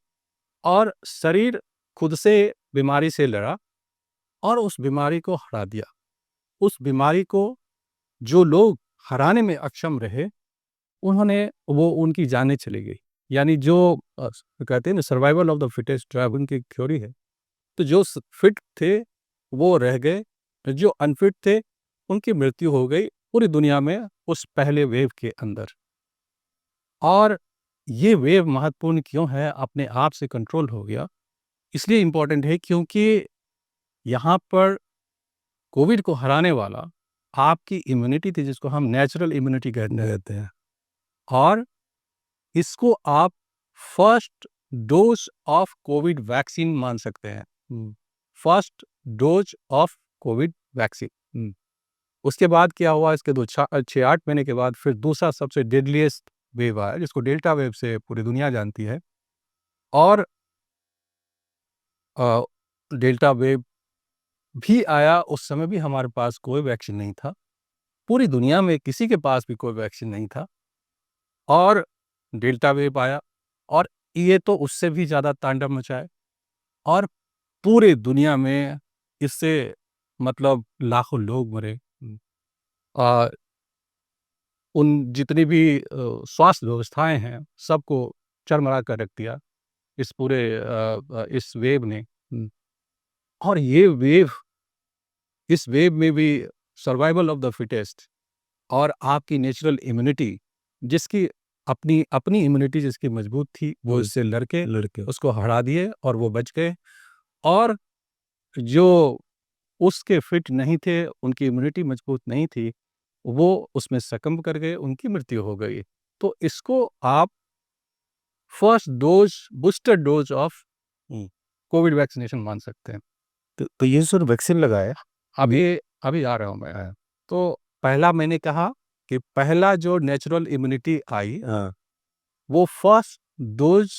और शरीर खुद से बीमारी से लड़ा और उस बीमारी को हरा दिया। उस बीमारी को जो लोग हराने में अक्षम रहे, उनकी जानें चली गई। यानी जो कहते हैं ना survival of the fittest driving की थ्योरी है, तो जो फिट थे वो रह गए, जो अनफिट थे उनकी मृत्यु हो गई पूरी दुनिया में उस पहले वेव के अंदर। और ये वेव महत्वपूर्ण क्यों है, अपने आप से कंट्रोल हो गया, इसलिए इम्पोर्टेंट है क्योंकि यहाँ पर कोविड को हराने वाला आपकी इम्यूनिटी थी, जिसको हम नेचुरल इम्यूनिटी कहते हैं। और इसको आप first dose of Covid vaccine मान सकते हैं। First dose of Covid vaccine. उसके बाद क्या हुआ, इसके 6-8 महीने के बाद फिर दूसरा सबसे डेडलीस्ट वेव आया, जिसको डेल्टा वेव से पूरी दुनिया जानती है। और डेल्टा वेव भी आया, उस समय भी हमारे पास कोई वैक्सीन नहीं था, पूरी दुनिया में किसी के पास भी कोई वैक्सीन नहीं था। और डेल्टा वेव आया और ये तो उससे भी ज़्यादा तांडव मचाए और पूरे दुनिया में इससे मतलब लाखों लोग मरे। उन जितनी भी स्वास्थ्य व्यवस्थाएं हैं सबको चरमरा कर रख दिया इस पूरे इस वेव ने। और ये वेव, इस वेव में भी सर्वाइवल ऑफ द फिटेस्ट और आपकी नेचुरल इम्यूनिटी, जिसकी अपनी अपनी इम्यूनिटी जिसकी मजबूत थी, वो इससे लड़के उसको हरा दिए और वो बच गए। और जो उसके फिट नहीं थे, उनकी इम्यूनिटी मजबूत नहीं थी, वो उसमें सकम्ब कर गए, उनकी मृत्यु हो गई। तो इसको आप first dose, booster dose of Covid vaccination मान सकते हैं। तो ये सर वैक्सीन लगाया अभी आ रहा हूँ मैं। तो पहला मैंने कहा कि पहला जो नेचुरल इम्यूनिटी आई, हाँ वो फर्स्ट डोज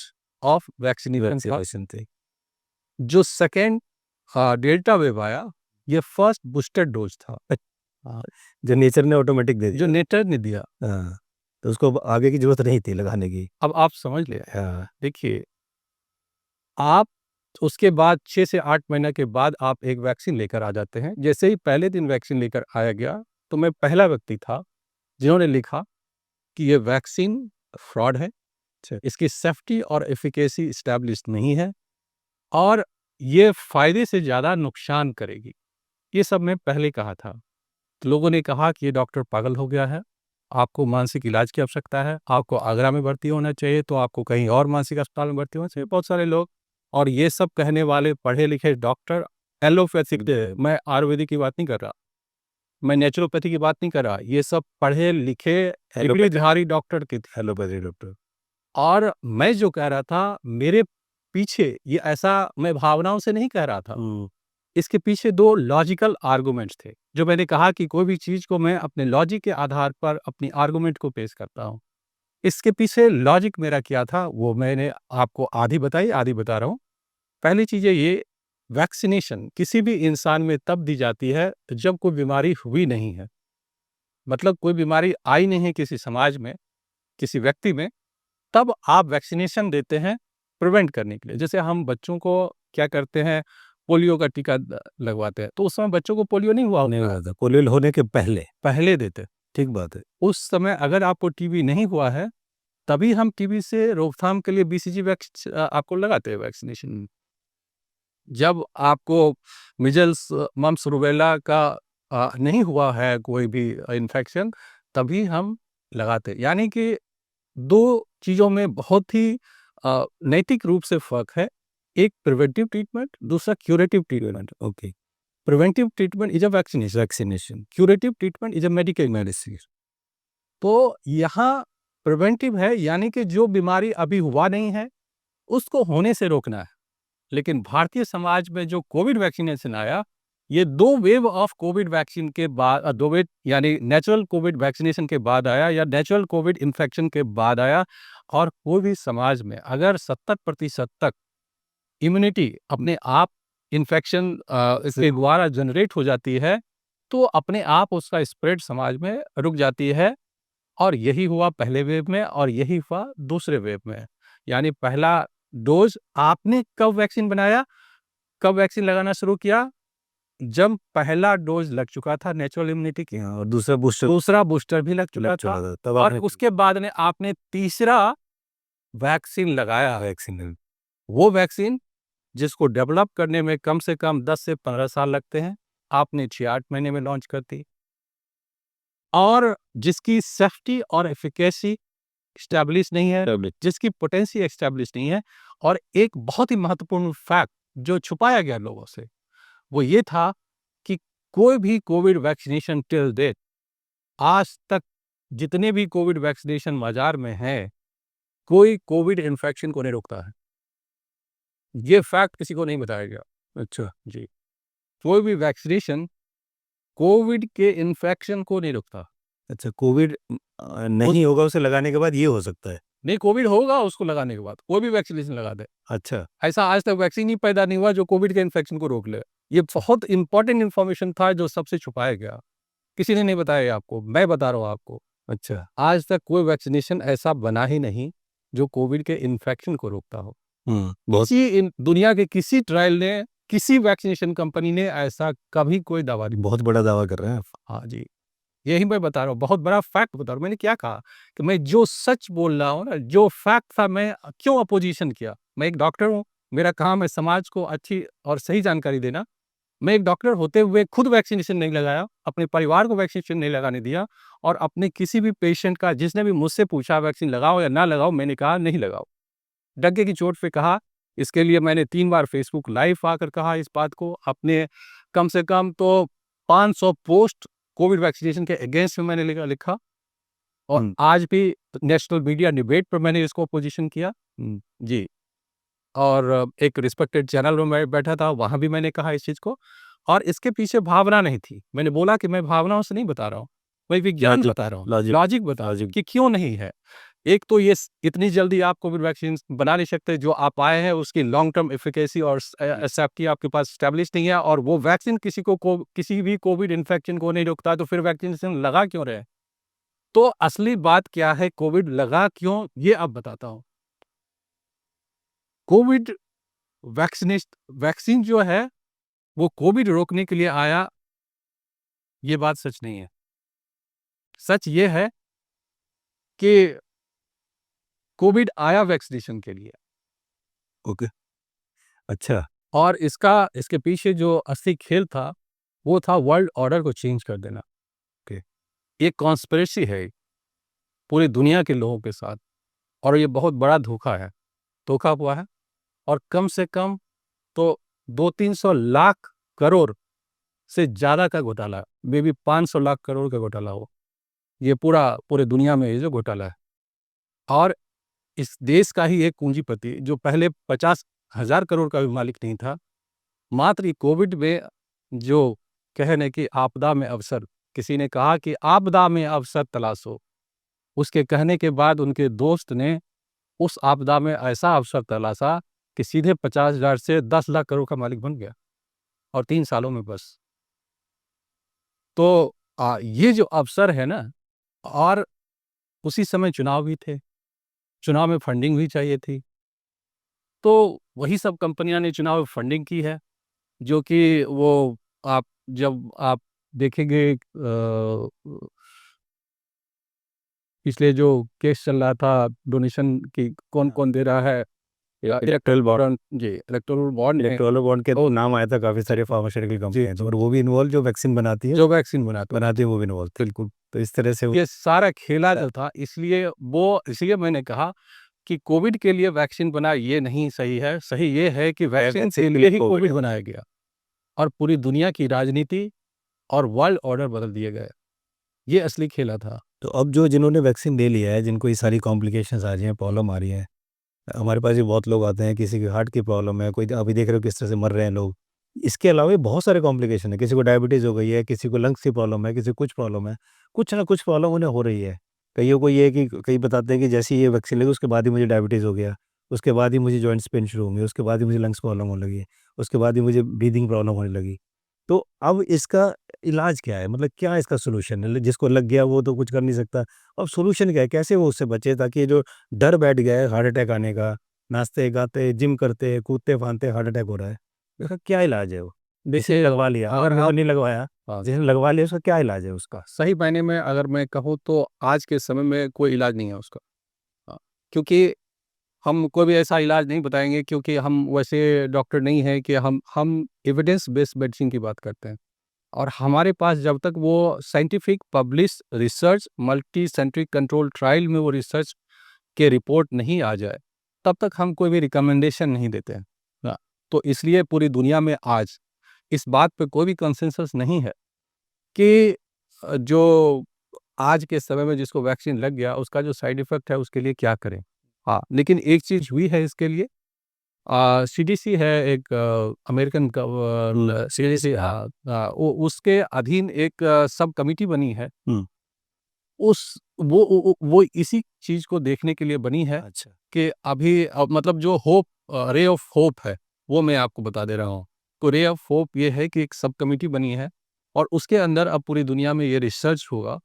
ऑफ वैक्सीनेशन थे। जो सेकेंड डेल्टा वेव आया, ये फर्स्ट बूस्टर डोज था जो नेचर ने ऑटोमेटिक दे जो दिया। नेचर ने दिया। हाँ, तो उसको अब आगे की जरूरत नहीं थी लगाने की। अब आप समझ ले, हाँ देखिए, आप उसके बाद 6 से 8 महीने के बाद आप एक वैक्सीन लेकर आ जाते हैं। जैसे ही पहले दिन वैक्सीन लेकर आया गया, तो मैं पहला व्यक्ति था जिन्होंने लिखा कि ये वैक्सीन फ्रॉड है, इसकी सेफ्टी और एफिकेसी एस्टैब्लिश नहीं है और ये फायदे से ज़्यादा नुकसान करेगी। ये सब मैं पहले कहा था। तो लोगों ने कहा कि ये डॉक्टर पागल हो गया है, आपको मानसिक इलाज की आवश्यकता है, आपको आगरा में भर्ती होना चाहिए, तो आपको कहीं और मानसिक अस्पताल में भर्ती होना चाहिए। बहुत सारे लोग, और ये सब कहने वाले पढ़े लिखे डॉक्टर एलोपैथिक, मैं आयुर्वेदिक की बात नहीं कर रहा, मैं नेचुरोपैथी की बात नहीं कर रहा, ये सब पढ़े लिखे डिग्रीधारी डॉक्टर के थे, एलोपैथी डॉक्टर। और मैं जो कह रहा था, मेरे पीछे ये ऐसा मैं भावनाओं से नहीं कह रहा था, इसके पीछे 2 लॉजिकल आर्गुमेंट्स थे। जो मैंने कहा कि कोई भी चीज़ को मैं अपने लॉजिक के आधार पर अपनी आर्गुमेंट को पेश करता हूँ। इसके पीछे लॉजिक मेरा क्या था, वो मैंने आपको आधी बताई, आधी बता रहा हूँ। पहली चीज़ है, ये वैक्सीनेशन किसी भी इंसान में तब दी जाती है जब कोई बीमारी हुई नहीं है, मतलब कोई बीमारी आई नहीं है किसी समाज में, किसी व्यक्ति में, तब आप वैक्सीनेशन देते हैं प्रिवेंट करने के लिए। जैसे हम बच्चों को क्या करते हैं, पोलियो का टीका लगवाते हैं, तो उस समय बच्चों को पोलियो नहीं हुआ था, पोलियो होने के पहले देते। ठीक बात है। उस समय अगर आपको टीबी नहीं हुआ है, तभी हम टीबी से रोकथाम के लिए बीसीजी आपको लगाते हैं वैक्सीनेशन। जब आपको मिजल्स, मम्प्स, रूबेला का नहीं हुआ है कोई भी इन्फेक्शन, तभी हम लगाते हैं। यानी कि 2 चीज़ों में बहुत ही नैतिक रूप से फ़र्क है। एक प्रिवेंटिव ट्रीटमेंट, दूसरा curative treatment. Okay. Preventive treatment is a vaccination, curative treatment is a medical medicine. तो यहाँ प्रिवेंटिव है, यानी कि जो बीमारी अभी हुआ नहीं है, उसको होने से रोकना है। लेकिन भारतीय समाज में जो कोविड वैक्सीनेशन आया, ये 2 वेव ऑफ कोविड वैक्सीन के बाद 2 वेव यानी नेचुरल कोविड वैक्सीनेशन के बाद आया या नेचुरल कोविड इन्फेक्शन के बाद आया। और कोई भी समाज में अगर 70% तक इम्यूनिटी अपने आप इन्फेक्शन इसके द्वारा जनरेट हो जाती है, तो अपने आप उसका स्प्रेड समाज में रुक जाती है। और यही हुआ पहले वेव में और यही हुआ दूसरे वेव में। यानी पहला डोज आपने कब वैक्सीन बनाया, कब वैक्सीन लगाना शुरू किया? जब पहला डोज लग चुका था नेचुरल इम्यूनिटी की, और दूसरा बूस्टर भी लग चुका था, तब और आपने उसके बाद में आपने तीसरा वैक्सीन लगाया। वैक्सीन वो वैक्सीन जिसको डेवलप करने में कम से कम 10 से 15 साल लगते हैं, आपने 6-8 महीने में लॉन्च कर दी, और जिसकी सेफ्टी और एफिकेसी एस्टैब्लिश नहीं है, जिसकी पोटेंसी एस्टैब्लिश नहीं है। और एक बहुत ही महत्वपूर्ण फैक्ट जो छुपाया गया लोगों से, वो ये था कि कोई भी कोविड वैक्सीनेशन टिल डेट, आज तक जितने भी कोविड वैक्सीनेशन बाजार में हैं, कोई कोविड इन्फेक्शन को नहीं रोकता है। ये फैक्ट किसी को नहीं बताया गया। अच्छा जी, कोई भी वैक्सीनेशन कोविड के इन्फेक्शन को नहीं रोकता। अच्छा कोविड नहीं होगा उसे लगाने के बाद ये हो सकता है। नहीं, कोविड होगा उसको लगाने के बाद, कोई भी वैक्सीनेशन लगा दे। अच्छा ऐसा आज तक वैक्सीन ही पैदा नहीं हुआ जो कोविड के इन्फेक्शन को रोक ले। ये बहुत इंपॉर्टेंट इन्फॉर्मेशन था जो सबसे छुपाया गया, किसी ने नहीं बताया आपको, मैं बता रहा हूँ आपको। अच्छा आज तक कोई वैक्सीनेशन ऐसा बना ही नहीं जो कोविड के इन्फेक्शन को रोकता हो। बहुत दुनिया के किसी ट्रायल ने, किसी वैक्सीनेशन कंपनी ने ऐसा कभी कोई दावा नहीं। बहुत बड़ा दावा कर रहे हैं आप। हाँ जी, यही मैं बता रहा हूँ, बहुत बड़ा फैक्ट बता रहा हूँ। मैंने क्या कहा कि मैं जो सच बोल रहा हूँ ना, जो फैक्ट था, मैं क्यों अपोजिशन किया? मैं एक डॉक्टर हूँ, मेरा काम है समाज को अच्छी और सही जानकारी देना। मैं एक डॉक्टर होते हुए खुद वैक्सीनेशन नहीं लगाया, अपने परिवार को वैक्सीनेशन नहीं लगाने दिया, और अपने किसी भी पेशेंट का, जिसने भी मुझसे पूछा वैक्सीन लगाओ या ना लगाओ, मैंने कहा नहीं लगाओ। डगे की चोट पे कहा। इसके लिए मैंने 3 बार फेसबुक लाइव आकर कहा इस बात को। अपने कम से कम तो 500 पोस्ट कोविड वैक्सीनेशन के अगेंस्ट में मैंने लिखा, और आज भी नेशनल मीडिया डिबेट पर मैंने इसको अपोजिशन किया। जी, और एक रिस्पेक्टेड चैनल में मैं बैठा था, वहाँ भी मैंने कहा इस चीज़ को, और इसके पीछे भावना नहीं थी। मैंने बोला कि मैं भावनाओं से नहीं बता रहा हूँ, मैं विज्ञान बता रहा हूँ, लॉजिक बता रहा हूँ कि क्यों नहीं है। एक तो ये इतनी जल्दी आप कोविड वैक्सीन बना नहीं सकते, जो आप आए हैं उसकी लॉन्ग टर्म एफिकेसी और सेफ्टी आपके पास स्टैब्लिश नहीं है, और वो वैक्सीन किसी भी कोविड इन्फेक्शन को नहीं रोकता, तो फिर वैक्सीनेशन लगा क्यों रहे? तो असली बात क्या है, कोविड लगा क्यों, ये अब बताता हूँ। कोविड वैक्सीन जो है वो कोविड रोकने के लिए आया, ये बात सच नहीं है। सच ये है कि कोविड आया वैक्सीनेशन के लिए, ओके अच्छा और इसके पीछे जो असली खेल था, वो था वर्ल्ड ऑर्डर को चेंज कर देना। ओके ये कॉन्स्पिरेसी है पूरी दुनिया के लोगों के साथ, और ये बहुत बड़ा धोखा हुआ है। और कम से कम तो 200-300 लाख करोड़ से ज़्यादा का घोटाला, मे बी 500 लाख करोड़ का घोटाला हो, ये पूरे दुनिया में ये जो घोटाला है। और इस देश का ही एक पूंजीपति जो पहले 50,000 करोड़ का भी मालिक नहीं था, मात्र कोविड में जो कहने की आपदा में अवसर, किसी ने कहा कि आपदा में अवसर तलाशो, उसके कहने के बाद उनके दोस्त ने उस आपदा में ऐसा अवसर तलाशा कि सीधे 50,000 से 10 लाख करोड़ का मालिक बन गया, और 3 सालों में बस। तो ये जो अवसर है ना, और उसी समय चुनाव भी थे, चुनाव में फंडिंग भी चाहिए थी, तो वही सब कंपनियां ने चुनाव में फंडिंग की है, जो कि वो जब आप देखेंगे पिछले जो केस चल रहा था डोनेशन की, कौन दे रहा है, इलेक्टोरल बॉन्ड। जी, इलेक्टोरल बॉन्ड के नाम आया था काफी सारे फार्मास्यूटिकल कंपनियां, और वो भी इन्वॉल्व जो वैक्सीन बनाती है वो भी इन्वॉल्व। बिल्कुल। तो इस तरह से ये सारा खेला जो था, इसलिए मैंने कहा कि कोविड के लिए वैक्सीन बना, ये नहीं सही है। सही ये है कि वैक्सीन के लिए ही कोविड बनाया गया, और पूरी दुनिया की राजनीति और वर्ल्ड ऑर्डर बदल दिए गए। ये असली खेला था। तो अब जिन्होंने वैक्सीन ले लिया है, जिनको ये सारी कॉम्प्लिकेशंस आ रही हैं, प्रॉब्लम आ रही हैं, हमारे पास भी बहुत लोग आते हैं, किसी की हार्ट की प्रॉब्लम है, कोई अभी देख रहे हो किस तरह से मर रहे हैं लोग, इसके अलावा भी बहुत सारे कॉम्प्लिकेशन है, किसी को डायबिटीज़ हो गई है, किसी को लंग्स की प्रॉब्लम है, किसी को कुछ प्रॉब्लम है, कुछ ना कुछ प्रॉब्लम उन्हें हो रही है। कईयों को ये है कि कई बताते हैं कि जैसे ही ये वैक्सीन लगी उसके बाद ही मुझे डायबिटीज़ हो गया, उसके बाद ही मुझे जॉइंट्स पेन शुरू होंगे, उसके बाद ही मुझे लंग्स प्रॉब्लम होने लगी, उसके बाद ही मुझे ब्रीदिंग प्रॉब्लम होने लगी। तो अब इसका इलाज क्या है? मतलब क्या इसका सॉल्यूशन है? जिसको लग गया वो तो कुछ कर नहीं सकता। अब सॉल्यूशन क्या है? कैसे वो उससे बचे ताकि ये जो डर बैठ गया है हार्ट अटैक आने का, नाचते-गाते, जिम करते, कूदते-फांदते हार्ट अटैक हो रहा है, इसका क्या इलाज है वो? जिसने देखिए, लगवा लिया, अगर जिसने आप नहीं लगवाया, हाँ, जिसने लगवा लिया उसका क्या इलाज है उसका? सही मायने में अगर मैं कहूँ तो आज के समय में कोई इलाज नहीं है उसका। हाँ, क्योंकि हम कोई भी ऐसा इलाज नहीं बताएँगे, क्योंकि हम वैसे डॉक्टर नहीं हैं कि हम एविडेंस बेस्ड मेडिसिन की बात करते हैं। और हमारे पास जब तक वो scientific publish research multi centric control trial में वो रिसर्च के रिपोर्ट नहीं आ जाए, तब तक हम कोई भी रिकमेंडेशन नहीं देते हैं। हाँ, तो इसलिए पूरी दुनिया में आज इस बात पे कोई भी कंसेंसस नहीं है कि जो आज के समय में जिसको वैक्सीन लग गया उसका जो साइड इफ़ेक्ट है उसके लिए क्या करें? हाँ, लेकिन एक चीज़ हुई है इसके लिए। सीडीसी है एक अमेरिकन सीडीसी, हाँ, उसके अधीन एक सब कमिटी बनी है। हुँ, उस वो इसी चीज़ को देखने के लिए बनी है अच्छा। कि अभी मतलब जो होप रे ऑफ होप है, वो मैं आपको बता दे रहा हूँ। तो रे ऑफ होप ये है कि एक सब कमिटी बनी है और उसके अंदर अब पूरी दुनिया में ये रिसर्च होगा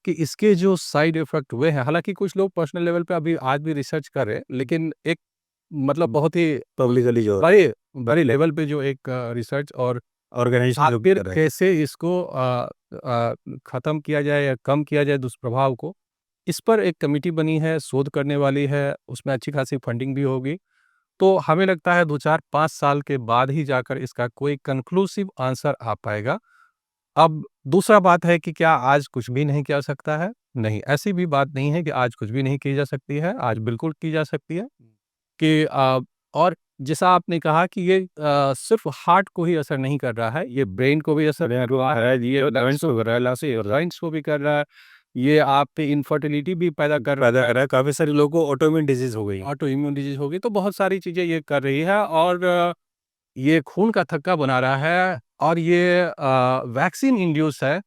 कि इसके जो साइड इफ़ेक्ट हुए हैं, हालाँकि कुछ लोग पर्सनल लेवल पे अभी आज भी रिसर्च कर रहे हैं, लेकिन एक मतलब बहुत ही पब्लिकली जो बड़े बड़े लेवल पे जो एक रिसर्च और ऑर्गेनाइज़ेशन जो आखिर कर रहा है। कैसे इसको ख़त्म किया जाए या कम किया जाए दुष्प्रभाव को, इस पर एक कमिटी बनी है, शोध करने वाली है, उसमें अच्छी खासी फंडिंग भी होगी। तो हमें लगता है 2, 4, 5 साल के बाद ही जाकर इसका कोई कन्क्लूसिव आंसर आ पाएगा। अब दूसरा बात है कि क्या आज कुछ भी नहीं किया जा सकता है? नहीं, ऐसी भी बात नहीं है कि आज कुछ भी नहीं की जा सकती है, आज बिल्कुल की जा सकती है। कि और जैसा आपने कहा कि ये सिर्फ़ हार्ट को ही असर नहीं कर रहा है, ये ब्रेन को भी असर कर रहा है, ये लंग्स को कर रहा है, लंग्स को भी कर रहा है, ये आप पे इन्फर्टिलिटी भी पैदा कर रहा पैदा है, कर रहा है, काफ़ी सारे लोगों को ऑटोइम्यून डिज़ीज़ हो गई है। ऑटो इम्यून डिज़ीज़ होगी, तो बहुत सारी चीज़ें ये कर रही है और ये खून का थक्का बना रहा है और ये वैक्सीन इंड्यूस है।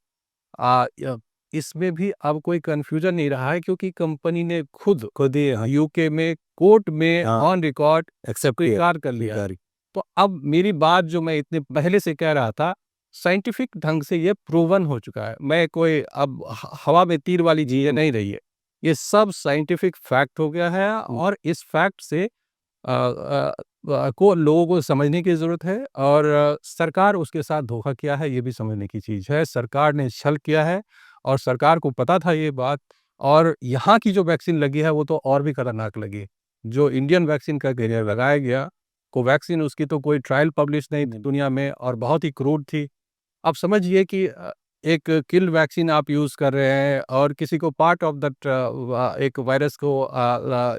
य इसमें भी अब कोई कन्फ्यूज़न नहीं रहा है क्योंकि कंपनी ने खुद खुद ही हाँ, यूके में कोर्ट में हाँ, ऑन रिकॉर्ड एक्सेप्ट किया, स्वीकार कर लिया है। स्वीकार तो अब मेरी बात जो मैं इतने पहले से कह रहा था, साइंटिफिक ढंग से ये प्रूवन हो चुका है। मैं कोई अब हवा में तीर वाली चीज़ें नहीं रही है। ये सब साइंटिफिक फैक्ट हो गया है और इस फैक्ट से को लोगों को समझने की ज़रूरत है और सरकार उसके साथ धोखा किया है, ये भी समझने की चीज़ है। सरकार ने छल किया है और सरकार को पता था ये बात और यहाँ की जो वैक्सीन लगी है, वो तो और भी खतरनाक लगी। जो इंडियन वैक्सीन का कैरियर लगाया गया, कोवैक्सीन उसकी तो कोई ट्रायल पब्लिश नहीं थी दुनिया में और बहुत ही क्रूड थी। आप समझिए कि एक किल वैक्सीन आप यूज़ कर रहे हैं और किसी को पार्ट ऑफ दैट एक वायरस को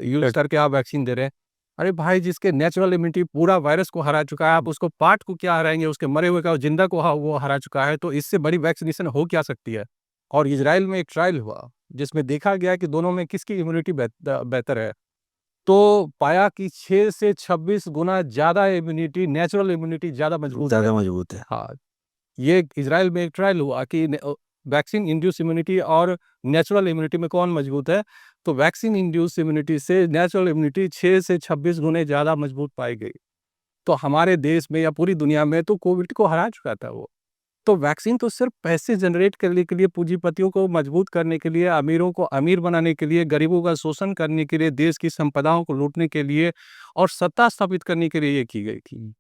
यूज़ करके आप वैक्सीन दे रहे हैं। अरे भाई, जिसके नेचुरल इम्यूनिटी पूरा वायरस को हरा चुका है, आप उसको पार्ट को क्या हराएँगे? उसके मरे हुए का जिंदा को वो हरा चुका है, तो इससे बड़ी वैक्सीनेशन हो क्या सकती है? और इज़राइल में एक ट्रायल हुआ, जिसमें देखा गया कि दोनों में किसकी इम्यूनिटी बेहतर है। तो पाया कि 6 से 26 गुना ज़्यादा इम्यूनिटी, नेचुरल इम्यूनिटी ज़्यादा मजबूत है। ज़्यादा मजबूत है। हाँ। ये इज़राइल में एक ट्रायल हुआ कि वैक्सीन इंड्यूस इम्यूनिटी और नेचुरल इम्यूनिटी में कौन मजबूत है? तो वैक्सीन इंड्यूस इम्यूनिटी से नेचुरल इम्यूनिटी 6 से 26 गुने ज़्यादा मजबूत पाई गई। तो हमारे देश में या पूरी दुनिया में तो कोविड को हरा चुका था वो। तो वैक्सीन तो सिर्फ़ पैसे जनरेट करने के लिए, पूंजीपतियों को मजबूत करने के लिए, अमीरों को अमीर बनाने के लिए, गरीबों का शोषण करने के लिए, देश की संपदाओं को लूटने के लिए और सत्ता स्थापित करने के लिए ये की गई थी।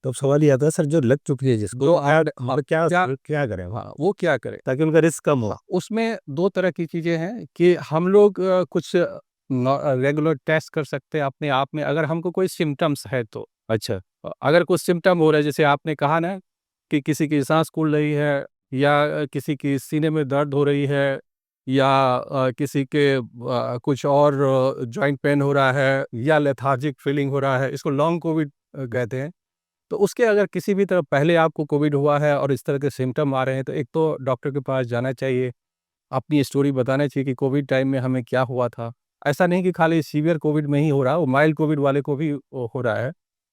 तो अब सवाल ये आता है सर जो लग चुकी है जिसको तो तो क्या हाँ, क्या क्या क्या करें वो? हाँ, वो क्या करे? ताकि उनका रिस्क कम हो? उसमें 2 तरह की चीज़ें हैं कि हम लोग कुछ रेगुलर टेस्ट कर सकते हैं अपने आप में अगर हमको कोई सिम्पटम्स है तो। अच्छा, अगर कुछ सिम्पटम हो रहा है जैसे आपने कहा ना कि किसी की साँस फूल रही है या किसी की सीने में दर्द हो रही है या किसी के कुछ और जॉइंट पेन हो रहा है या लेथार्जिक फीलिंग हो रहा है, इसको लॉन्ग कोविड कहते हैं। तो उसके अगर किसी भी तरह पहले आपको कोविड हुआ है और इस तरह के सिम्पटम आ रहे हैं, तो एक तो डॉक्टर के पास जाना चाहिए। अपनी स्टोरी बताना चाहिए कि कोविड टाइम में हमें क्या हुआ था। ऐसा नहीं कि खाली सीवियर कोविड में ही हो रहा है, वो माइल्ड कोविड वाले को भी हो रहा है।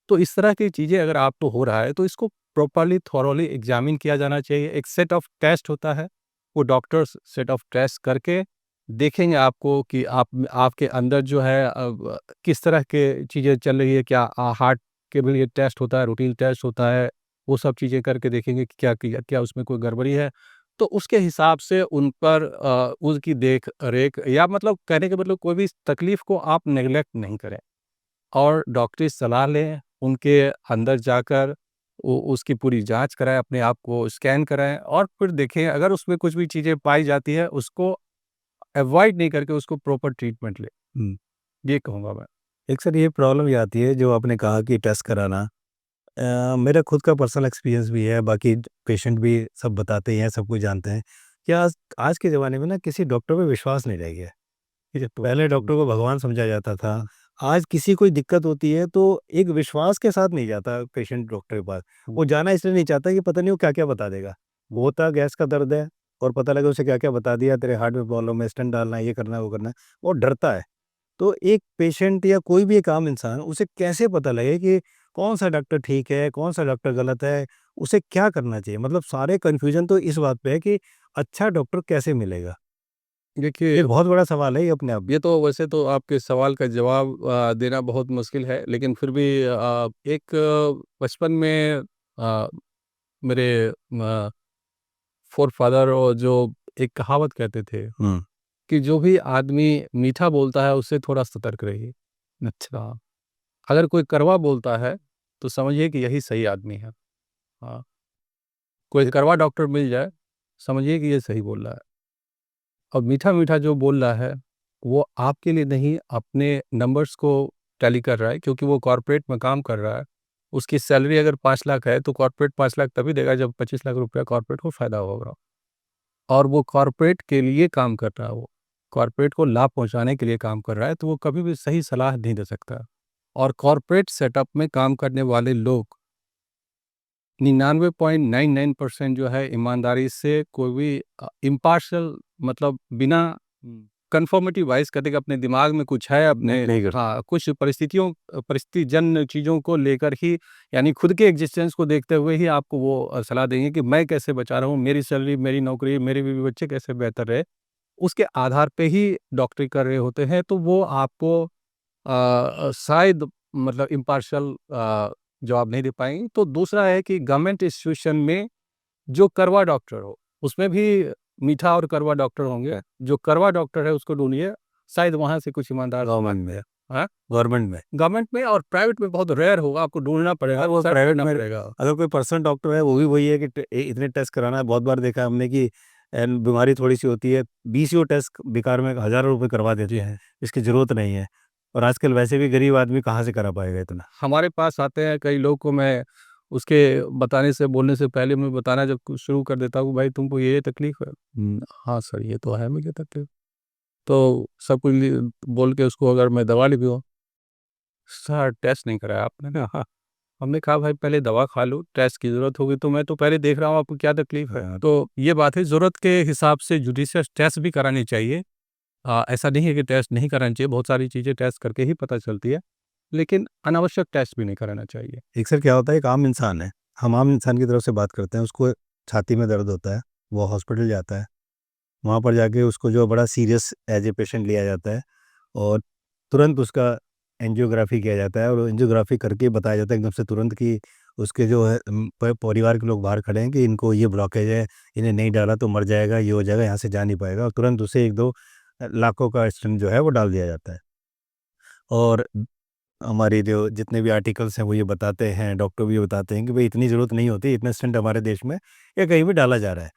तो इस तरह की चीज़ें अगर आपको हो रहा है तो इसको प्रॉपर्ली थॉरोली एग्जामिन किया जाना चाहिए। एक सेट ऑफ टेस्ट होता है, वो डॉक्टर्स सेट ऑफ टेस्ट करके देखेंगे आपको कि आपके अंदर जो है किस तरह के चीज़ें चल रही है, क्या हार्ट के भी लिए टेस्ट होता है, रूटीन टेस्ट होता है, वो सब चीज़ें करके देखेंगे कि क्या उसमें कोई गड़बड़ी है। तो उसके हिसाब से उन पर उसकी देख रेख, या मतलब कहने का मतलब कोई भी तकलीफ को आप नेग्लेक्ट नहीं करें और डॉक्टरी सलाह लें, उनके अंदर जाकर उसकी पूरी जांच कराएं, अपने आप को स्कैन कराएं और फिर देखें अगर उसमें कुछ भी चीज़ें पाई जाती है उसको अवॉइड नहीं करके उसको प्रॉपर ट्रीटमेंट लें। हुँ। ये कहूँगा मैं। एक सर ये प्रॉब्लम ये आती है जो आपने कहा कि टेस्ट कराना, मेरा खुद का पर्सनल एक्सपीरियंस भी है, बाकी पेशेंट भी सब बताते ही हैं, सब कुछ जानते हैं कि आज आज के ज़माने में ना किसी डॉक्टर पे विश्वास नहीं रह गया है। ठीक है? पहले डॉक्टर को भगवान समझा जाता था, आज किसी कोई दिक्कत होती है तो एक विश्वास के साथ नहीं जाता पेशेंट डॉक्टर के पास। वो जाना इसलिए नहीं चाहता कि पता नहीं वो क्या-क्या बता देगा। वो होता गैस का दर्द है और पता लगा उसे क्या-क्या बता दिया, तेरे हार्ट में प्रॉब्लम है, स्टेंट डालना है, ये करना है, वो करना है, वो डरता है। तो एक पेशेंट या कोई भी एक आम इंसान उसे कैसे पता लगे कि कौन-सा डॉक्टर ठीक है, कौन-सा डॉक्टर गलत है, उसे क्या करना चाहिए? मतलब सारे कन्फ्यूज़न तो इस बात पे है कि अच्छा डॉक्टर कैसे मिलेगा? देखिए, एक बहुत बड़ा सवाल है ये अपने आप में। ये तो वैसे तो आपके सवाल का जवाब देना बहुत मुश्किल है, लेकिन फिर भी एक बचपन में मेरे फ़ोरफ़ादर और जो एक कहावत कहते थे हुँ। कि जो भी आदमी मीठा बोलता है उससे थोड़ा सतर्क रहिए। अच्छा, अगर कोई कड़वा बोलता है तो समझिए कि यही सही आदमी है। हाँ, कोई कड़वा डॉक्टर मिल जाए, समझिए कि ये सही बोल रहा है। और मीठा-मीठा जो बोल रहा है, वो आपके लिए नहीं, अपने नंबर्स को टैली कर रहा है, क्योंकि वो कॉर्पोरेट में काम कर रहा है। उसकी सैलरी अगर 5 लाख है, तो कॉर्पोरेट 5 लाख तभी देगा जब 25 लाख रुपया कॉर्पोरेट को फ़ायदा होगा। और वो कॉर्पोरेट के लिए काम कर रहा है वो। कॉर्पोरेट को लाभ पहुँचाने के लिए काम कर रहा है, तो वो कभी भी सही सलाह नहीं दे सकता। और कॉर्पोरेट सेटअप में काम करने वाले लोग 99.99% जो है ईमानदारी से कोई भी इम्पार्शियल, मतलब बिना कन्फर्मिटी वाइज़ करेगा, अपने दिमाग में कुछ है, अपने नहीं कर हाँ, कुछ परिस्थितिजन्य चीज़ों को लेकर ही, यानी खुद के एक्जिस्टेंस को देखते हुए ही आपको वो सलाह देंगे कि मैं कैसे बचा रहा हूँ, मेरी सैलरी, मेरी नौकरी, मेरे बीवी-बच्चे कैसे बेहतर रहे। उसके आधार पे ही डॉक्टरी कर रहे होते हैं, तो वो आपको शायद मतलब इम्पार्शियल जवाब नहीं दे पाएँगे। तो दूसरा है कि गवर्नमेंट इंस्टीट्यूशन में जो कड़वा डॉक्टर हो, उसमें भी मीठा और कड़वा डॉक्टर होंगे। जो कड़वा डॉक्टर है उसको ढूँढिए, शायद वहाँ से कुछ ईमानदार गवर्नमेंट में। हाँ? गवर्नमेंट में। गवर्नमेंट में और प्राइवेट में बहुत रेयर होगा, आपको ढूँढना पड़ेगा, और वो सर्च प्राइवेट करना में पड़ेगा। अगर कोई पर्सनल डॉक्टर है वो भी वही है कि इतने टेस्ट कराना है। बहुत बार देखा है हमने कि बीमारी थोड़ी-सी होती है, बीसीओ टेस्ट बेकार में हज़ारों रुपए करवा देते हैं, इसकी ज़रूरत नहीं है। और आजकल वैसे भी गरीब आदमी कहाँ से करा पाएगा इतना? हमारे पास आते हैं कई लोग को, मैं उसके बताने से, बोलने से पहले मैं बताना जब कुछ शुरू कर देता हूँ, भाई तुमको ये तकलीफ़ है? हाँ सर, ये तो है मुझे तकलीफ़। तो सब कुछ बोल के उसको अगर मैं दवा लिख दूँ, सर टेस्ट नहीं कराया आपने ना? हाँ। हमने कहा भाई पहले दवा खा लो, टेस्ट की ज़रूरत होगी तो मैं तो पहले देख रहा हूँ आपको क्या तकलीफ़ है। हाँ। तो ये बात है, ज़रूरत के हिसाब से जुडिशियस टेस्ट भी कराने चाहिए। ऐसा नहीं है कि टेस्ट नहीं करानी चाहिए, बहुत सारी चीज़ें टेस्ट करके ही पता चलती है, लेकिन अनावश्यक टेस्ट भी नहीं कराना चाहिए। एक सर क्या होता है, एक आम इंसान है, हम आम इंसान की तरफ से बात करते हैं, उसको छाती में दर्द होता है, वो हॉस्पिटल जाता है, वहाँ पर जाके उसको जो बड़ा सीरियस एज ए पेशेंट लिया जाता है और तुरंत उसका एंजियोग्राफी किया जाता है और एंजियोग्राफी करके बताया जाता है एकदम से तुरंत कि उसके जो है परिवार के लोग बाहर खड़े हैं कि इनको ये ब्लॉकेज है, इन्हें नहीं डाला तो मर जाएगा, ये हो जाएगा, यहाँ से जा नहीं पाएगा, और तुरंत उसे 1-2 लाखों का स्टेंट जो है वो डाल दिया जाता है। और हमारे जो जितने भी आर्टिकल्स हैं वो ये बताते हैं, डॉक्टर भी ये बताते हैं कि भई इतनी ज़रूरत नहीं होती, इतने स्टेंट हमारे देश में या कहीं भी डाला जा रहा है।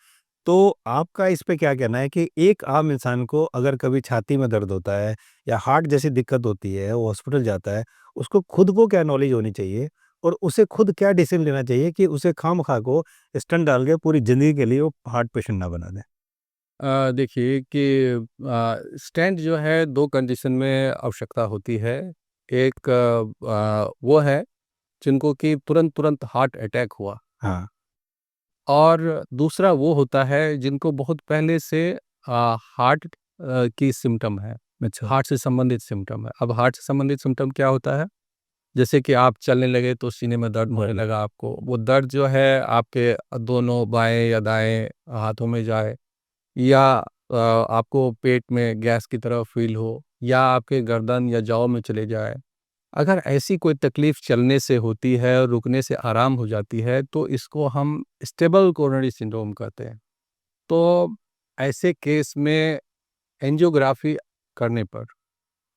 तो आपका इस पे क्या कहना है कि एक आम इंसान को अगर कभी छाती में दर्द होता है या हार्ट जैसी दिक्कत होती है, वो हॉस्पिटल जाता है, उसको खुद को क्या नॉलेज होनी चाहिए और उसे खुद क्या डिसीज़न लेना चाहिए कि उसे खामखा को स्टेंट डाल के पूरी ज़िंदगी के लिए वो हार्ट पेशेंट ना बना दें? देखिए कि स्टेंट जो है 2 कंडीशन में आवश्यकता होती है। एक वो है जिनको कि तुरंत-तुरंत हार्ट अटैक हुआ, हाँ, और दूसरा वो होता है जिनको बहुत पहले से हार्ट की सिम्पटम है, अच्छा। हार्ट से संबंधित सिम्पटम है। अब हार्ट से संबंधित सिम्पटम क्या होता है? जैसे कि आप चलने लगे तो सीने में दर्द होने लगा आपको, वो दर्द जो है आपके दोनों बाएं या दाएं हाथों में जाए, या आपको पेट में गैस की तरह फील हो, या आपके गर्दन या जाओ में चले जाए। अगर ऐसी कोई तकलीफ चलने से होती है और रुकने से आराम हो जाती है तो इसको हम स्टेबल कोरोनरी सिंड्रोम कहते हैं। तो ऐसे केस में एंजियोग्राफी करने पर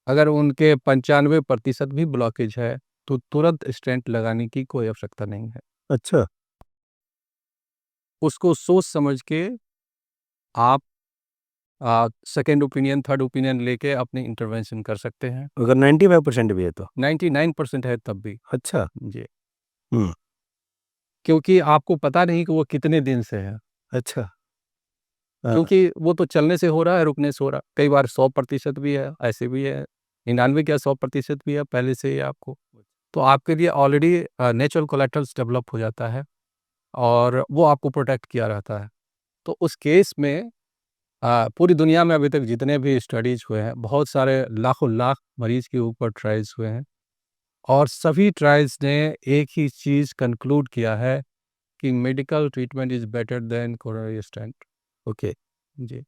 अगर उनके 95% भी ब्लॉकेज है तो तुरंत स्टेंट लगाने की कोई आवश्यकता नहीं है। अच्छा। उसको सोच समझ के आप सेकेंड ओपिनियन, थर्ड ओपिनियन लेके अपनी इंटरवेंशन कर सकते हैं। अगर 95% भी है तो? 99% है तब भी। अच्छा। जी, हुँ। क्योंकि आपको पता नहीं कि वो कितने दिन से है। अच्छा। क्योंकि वो तो चलने से हो रहा है, रुकने से हो रहा है। कई बार 100% भी है, ऐसे भी है। 99 क्या 100% भी है पहले से ही आपको। तो आपके लिए ऑलरेडी नेचुरल कोलैटरल्स डेवलप हो जाता है और वो आपको प्रोटेक्ट किया रहता है। तो उस केस में पूरी दुनिया में अभी तक जितने भी स्टडीज़ हुए हैं, बहुत सारे लाखों लाख मरीज़ के ऊपर ट्रायल्स हुए हैं और सभी ट्रायल्स ने एक ही चीज़ कंक्लूड किया है कि medical treatment is better than coronary stent. Okay. जी।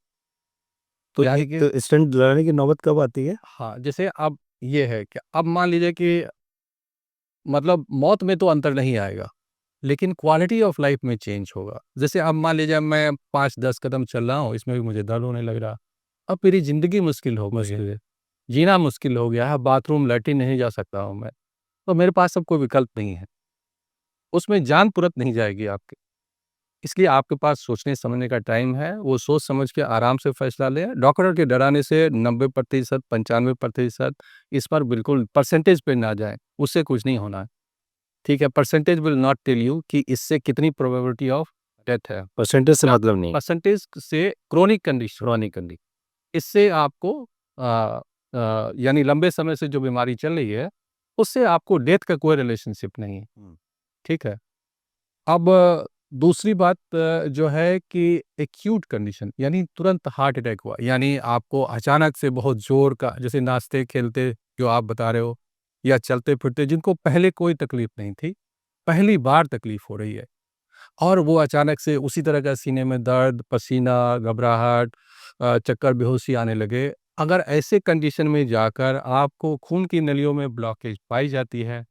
तो यानी एक कि तो स्टेंट लगाने की नौबत कब आती है? हाँ, जैसे अब ये है कि अब मान लीजिए कि मतलब मौत में तो अंतर नहीं आएगा, लेकिन क्वालिटी ऑफ लाइफ में चेंज होगा। जैसे अब मान लीजिए मैं 5-10 कदम चल रहा हूँ, इसमें भी मुझे दर्द होने लग रहा। अब मेरी ज़िंदगी मुश्किल हो गई है, जीना मुश्किल हो गया है, बाथरूम, लैट्रिन नहीं जा सकता हूँ मैं, तो मेरे पास अब कोई विकल्प नहीं है। उसमें जान तुरंत नहीं जाएगी आपकी। इसलिए आपके पास सोचने समझने का टाइम है, वो सोच समझ के आराम से फैसला लें। डॉक्टर के डराने से 90%, 95% इस पर बिल्कुल परसेंटेज पे ना जाएँ, उससे कुछ नहीं होना है। ठीक है, percentage will not tell you कि इससे कितनी प्रोबेबिलिटी ऑफ डेथ है। परसेंटेज से मतलब नहीं। परसेंटेज से क्रोनिक कंडीशन इससे आपको यानी लंबे समय से जो बीमारी चल रही है, उससे आपको डेथ का कोई रिलेशनशिप नहीं है। ठीक है। अब दूसरी बात जो है कि एक्यूट कंडीशन यानी तुरंत हार्ट अटैक हुआ, यानी आपको अचानक से बहुत ज़ोर का, जैसे नाचते-खेलते जो आप बता रहे हो या चलते-फिरते जिनको पहले कोई तकलीफ़ नहीं थी, पहली बार तकलीफ़ हो रही है और वो अचानक से उसी तरह का सीने में दर्द, पसीना, घबराहट, चक्कर, बेहोशी आने लगे। अगर ऐसे कंडीशन में जाकर आपको खून की नलियों में ब्लॉकेज पाई जाती है,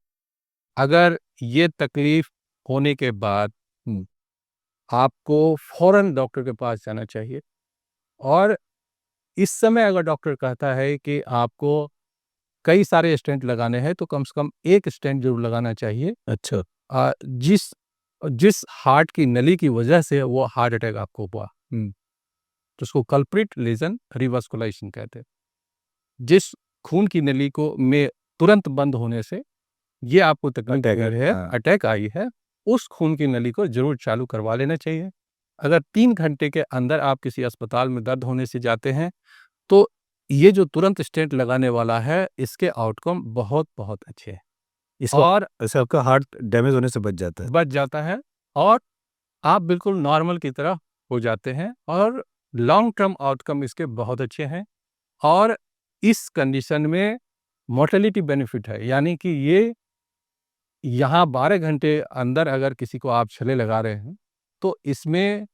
अगर ये तकलीफ़ होने के बाद आपको फ़ौरन डॉक्टर के पास जाना चाहिए और इस समय अगर डॉक्टर कहता है कि आपको कई सारे स्टेंट लगाने हैं, तो कम से कम 1 स्टेंट ज़रूर लगाना चाहिए। अच्छा। जिस जिस हार्ट की नली की वजह से वो हार्ट अटैक आपको हुआ, तो उसको कल्प्रिट लीजन रिवास्कुलाइजेशन कहते हैं। जिस खून की नली को में तुरंत बंद होने से ये आपको तकलीफ अटैक हुई है, हाँ। अटैक आई है, उस खून की नली को ज़रूर चालू करवा लेना चाहिए। अगर 3 घंटे के अंदर आप किसी अस्पताल में दर्द होने से जाते हैं, तो ये जो तुरंत स्टेंट लगाने वाला है, इसके आउटकम बहुत-बहुत अच्छे हैं इसको और इससे आपका हार्ट डैमेज होने से बच जाता है। बच जाता है और आप बिल्कुल नॉर्मल की तरह हो जाते हैं और लॉन्ग टर्म आउटकम इसके बहुत अच्छे हैं और इस कंडीशन में मोर्टेलिटी बेनिफिट है, यानी कि ये यहाँ 12 घंटे अंदर अगर किसी को आप छल्ले लगा रहे हैं, तो इसमें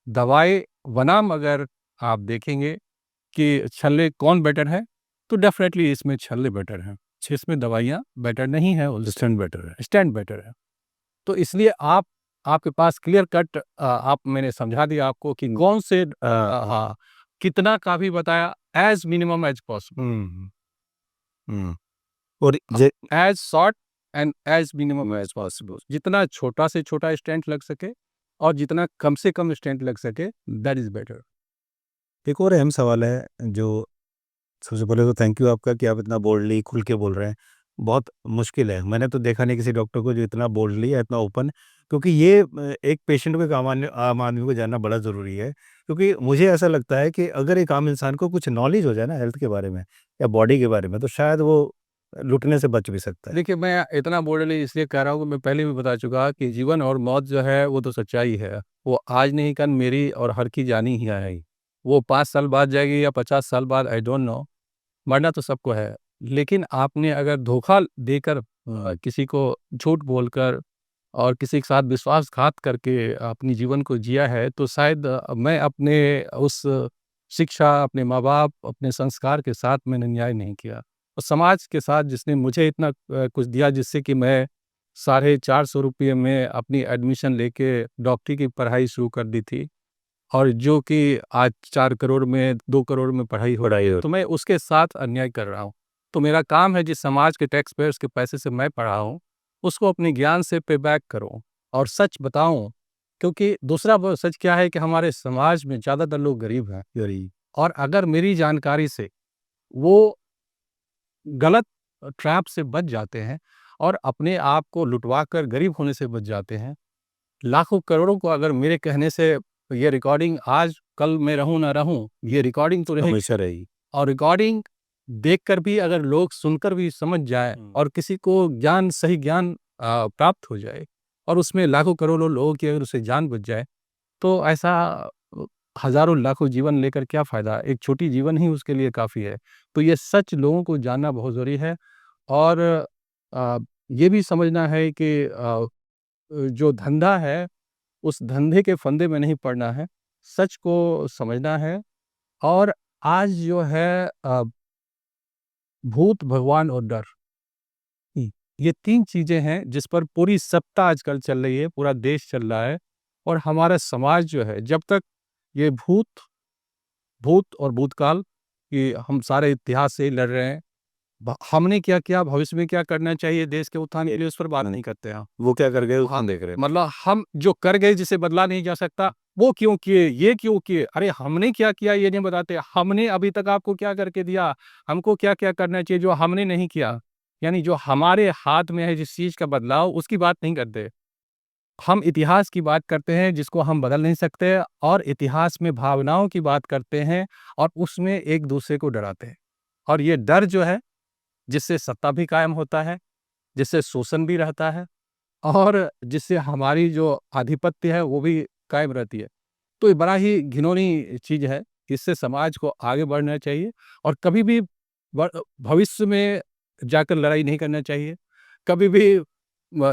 दवाई बनाम अगर आप देखेंगे कि छल्ले कौन बेटर है, तो डेफ़िनेटली इसमें छल्ले बेटर हैं। इसमें दवाइयाँ बेटर नहीं हैं, स्टेंट बेटर है। स्टेंट बेटर है। तो इसलिए आपके पास क्लियर कट आप मैंने समझा दिया आपको कि कौन से हाँ, कितना का भी बताया एज़ मिनिमम एज़ पॉसिबल। हुँ, हुँ। और जे as short and as minimum as possible. जितना छोटा से छोटा स्टेंट लग सके और जितना कम से कम स्टेंट लग सके, दैट इज़ बेटर। एक और अहम सवाल है जो सबसे पहले तो थैंक यू आपका कि आप इतना बोल्डली खुल के बोल रहे हैं। बहुत मुश्किल है, मैंने तो देखा नहीं किसी डॉक्टर को जो इतना बोल्डली या इतना ओपन, क्योंकि ये एक पेशेंट को, एक आम आदमी को जानना बड़ा ज़रूरी है। क्योंकि मुझे ऐसा लगता है कि अगर एक आम इंसान को कुछ नॉलेज हो जाए ना हेल्थ के बारे में या बॉडी के बारे में, तो शायद वो लुटने से बच भी सकता है। देखिए, मैं इतना बोल्डली इसलिए कह रहा हूँ कि मैं पहले भी बता चुका कि जीवन और मौत जो है, वो तो सच्चाई है। वो आज नहीं कल मेरी और हर की जानी ही आएगी। वो 5 साल बाद जाएगी या 50 साल बाद, आई डोंट नो। मरना तो सबको है, लेकिन आपने अगर धोखा देकर किसी को झूठ बोलकर और किसी के साथ विश्वासघात करके अपनी जीवन को जिया है, तो शायद मैं अपने उस शिक्षा, अपने माँ-बाप, अपने संस्कार के साथ मैंने न्याय नहीं किया। और समाज के साथ जिसने मुझे इतना कुछ दिया जिससे कि मैं ₹450 में अपनी एडमिशन लेके डॉक्टरी की पढ़ाई शुरू कर दी थी, और जो कि आज 4 करोड़ में, 2 करोड़ में पढ़ाई हो रही है, तो मैं उसके साथ अन्याय कर रहा हूँ। तो मेरा काम है जिस समाज के टैक्स पेयर्स के पैसे से मैं पढ़ा हूँ, उसको अपने ज्ञान से पे बैक करूँ और सच बताऊँ। क्योंकि दूसरा सच क्या है कि हमारे समाज में ज़्यादातर लोग गरीब हैं, और अगर मेरी जानकारी से वो गलत ट्रैप से बच जाते हैं और अपने आप को लुटवा कर गरीब होने से बच जाते हैं। लाखों करोड़ों को अगर मेरे कहने से ये रिकॉर्डिंग आज कल मैं रहूं ना रहूं, ये रिकॉर्डिंग तो रहेगी, हमेशा रहेगी। और रिकॉर्डिंग देखकर भी अगर लोग सुनकर भी समझ जाए और किसी को ज्ञान, सही ज्ञान प्राप्त हो जाए, और उसमें लाखों करोड़ों लोगों की अगर उसे जान बच जाए, तो ऐसा हज़ारों लाखों जीवन लेकर क्या फ़ायदा? एक छोटी जीवन ही उसके लिए काफ़ी है। तो ये सच लोगों को जानना बहुत ज़रूरी है, और ये भी समझना है कि जो धंधा है, उस धंधे के फंदे में नहीं पड़ना है, सच को समझना है। और आज जो है भूत, भगवान और डर, ये 3 चीज़ें हैं जिस पर पूरी सत्ता आजकल चल रही है, पूरा देश चल रहा है। और हमारा समाज जो है, जब तक ये भूत भूत और भूतकाल, ये हम सारे इतिहास से ही लड़ रहे हैं। हमने क्या किया, भविष्य में क्या करना चाहिए देश के उत्थान के लिए, उस पर बात नहीं करते हैं। वो क्या कर गए हाँ, हम देख रहे हैं। मतलब हम जो कर गए जिसे बदला नहीं जा सकता, वो क्यों किए, ये क्यों किए? अरे हमने क्या किया ये नहीं बताते। हमने अभी तक आपको क्या करके दिया, हमको क्या-क्या करना चाहिए जो हमने नहीं किया। यानी जो हमारे हाथ में है जिस चीज़ का बदलाव, उसकी बात नहीं करते। हम इतिहास की बात करते हैं जिसको हम बदल नहीं सकते, और इतिहास में भावनाओं की बात करते हैं, और उसमें एक-दूसरे को डराते हैं। और ये डर जो है, जिससे सत्ता भी कायम होता है, जिससे शोषण भी रहता है, और जिससे हमारी जो आधिपत्य है वो भी कायम रहती है। तो ये बड़ा ही घिनौनी चीज़ है, इससे समाज को आगे बढ़ना चाहिए, और कभी भी भविष्य में जाकर लड़ाई नहीं करना चाहिए। कभी भी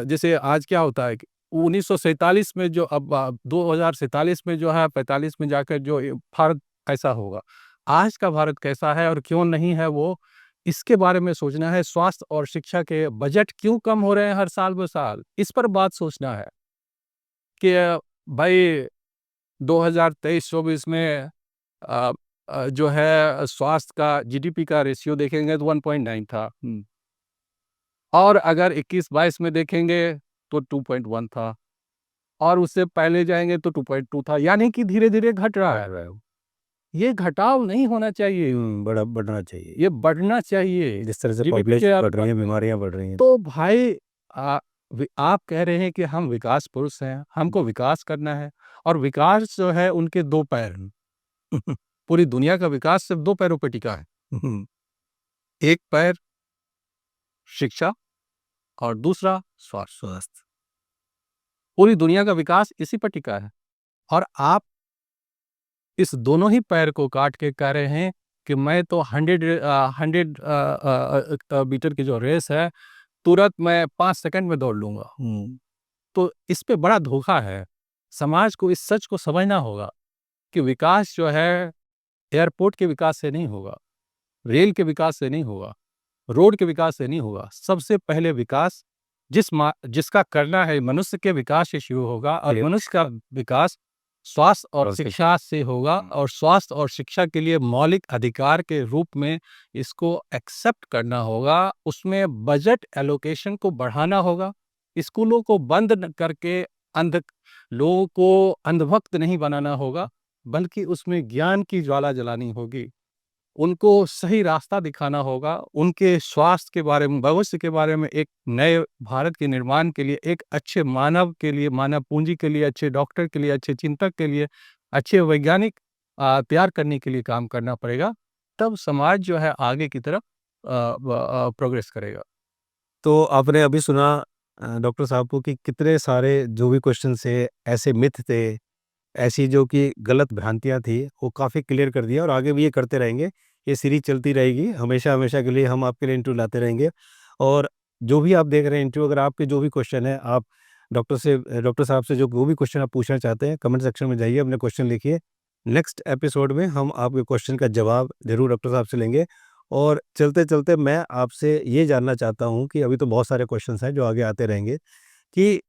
जैसे आज क्या होता है कि 1947 में जो, अब 2047 में जो है, 45 में जाकर जो ये भारत कैसा होगा, आज का भारत कैसा है और क्यों नहीं है वो, इसके बारे में सोचना है। स्वास्थ्य और शिक्षा के बजट क्यों कम हो रहे हैं हर साल ब साल, इस पर बात सोचना है कि भाई 2023-24 में अ जो है स्वास्थ्य का जीडीपी का रेशियो देखेंगे तो 1.9 था। और अगर 21-22 में देखेंगे तो 2.1 था, और उससे पहले जाएँगे तो 2.2 था, यानी कि धीरे-धीरे घट रहा है। ये घटाव नहीं होना चाहिए, बड़ा बढ़ना चाहिए। ये बढ़ना चाहिए। जिस तरह से जीडीपी पॉपुलेशन आप बढ़ रही है, बीमारियाँ बढ़ रही हैं। तो भाई आप कह रहे हैं कि हम विकास पुरुष हैं, हमको विकास करना है, और विकास जो है उनके 2 पैर हैं। पूरी दुनिया का विकास सिर्फ 2 पैरों पे टिका है। एक पैर शिक्षा, और दूसरा स्वास्थ्य। पूरी दुनिया का विकास इसी पर टिका है, और आप इस दोनों ही पैर को काट के कह रहे हैं कि मैं तो 100 मीटर की जो रेस है, तुरंत मैं 5 सेकंड में दौड़ लूँगा। तो इस पे बड़ा धोखा है। समाज को इस सच को समझना होगा कि विकास जो है एयरपोर्ट के विकास से नहीं होगा, रेल के विकास से नहीं होगा, रोड के विकास से नहीं होगा। सबसे पहले विकास जिसका करना है मनुष्य के विकास से शुरू होगा, और मनुष्य का विकास स्वास्थ्य और शिक्षा से होगा, और स्वास्थ्य और शिक्षा के लिए मौलिक अधिकार के रूप में इसको एक्सेप्ट करना होगा। उसमें बजट एलोकेशन को बढ़ाना होगा। स्कूलों को बंद न करके लोगों को अंधभक्त नहीं बनाना होगा, बल्कि उसमें ज्ञान की ज्वाला जलानी होगी। उनको सही रास्ता दिखाना होगा, उनके स्वास्थ्य के बारे में, भविष्य के बारे में, एक नए भारत के निर्माण के लिए, एक अच्छे मानव के लिए, मानव पूंजी के लिए, अच्छे डॉक्टर के लिए, अच्छे चिंतक के लिए, अच्छे वैज्ञानिक तैयार करने के लिए काम करना पड़ेगा। तब समाज जो है आगे की तरफ प्रोग्रेस करेगा। तो आपने अभी सुना डॉक्टर साहब को कि कितने सारे जो भी क्वेश्चन थे, ऐसे मिथ थे, ऐसी जो कि गलत भ्रांतियाँ थी, वो काफ़ी क्लियर कर दिया, और आगे भी ये करते रहेंगे। ये सीरीज़ चलती रहेगी, हमेशा-हमेशा के लिए हम आपके लिए इंटरव्यू लाते रहेंगे। और जो भी आप देख रहे हैं इंटरव्यू, अगर आपके जो भी क्वेश्चन है, आप डॉक्टर साहब से जो भी क्वेश्चन आप पूछना चाहते हैं, कमेंट सेक्शन में जाइए, अपने क्वेश्चन लिखिए। नेक्स्ट एपिसोड में हम आपके क्वेश्चन का जवाब ज़रूर डॉक्टर साहब से लेंगे। और चलते-चलते मैं आपसे ये जानना चाहता हूँ कि अभी तो बहुत सारे क्वेश्चंस हैं जो आगे आते रहेंगे, कि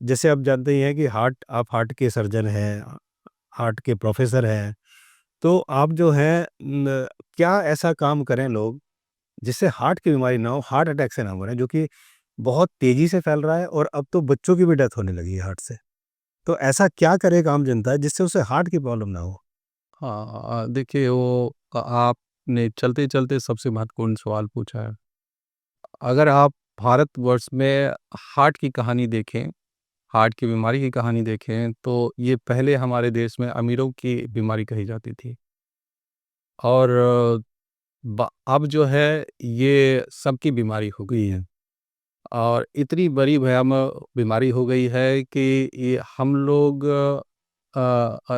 जैसे आप जानते ही हैं कि आप हार्ट के सर्जन हैं, हार्ट के प्रोफ़ेसर हैं, तो आप जो हैं क्या ऐसा काम करें लोग जिससे हार्ट की बीमारी ना हो, हार्ट अटैक से ना मरें, जो कि बहुत तेज़ी से फैल रहा है और अब तो बच्चों की भी डेथ होने लगी है हार्ट से। तो ऐसा क्या करे एक आम जनता जिससे उसे हार्ट की प्रॉब्लम ना हो? हाँ, देखिए वो आपने चलते-चलते सबसे महत्वपूर्ण सवाल पूछा है। अगर आप भारतवर्ष में हार्ट की कहानी देखें, हार्ट की बीमारी की कहानी देखें, तो ये पहले हमारे देश में अमीरों की बीमारी कही जाती थी। और अब जो है ये सबकी बीमारी हो गई है, और इतनी बड़ी भयानक बीमारी हो गई है कि ये हम लोग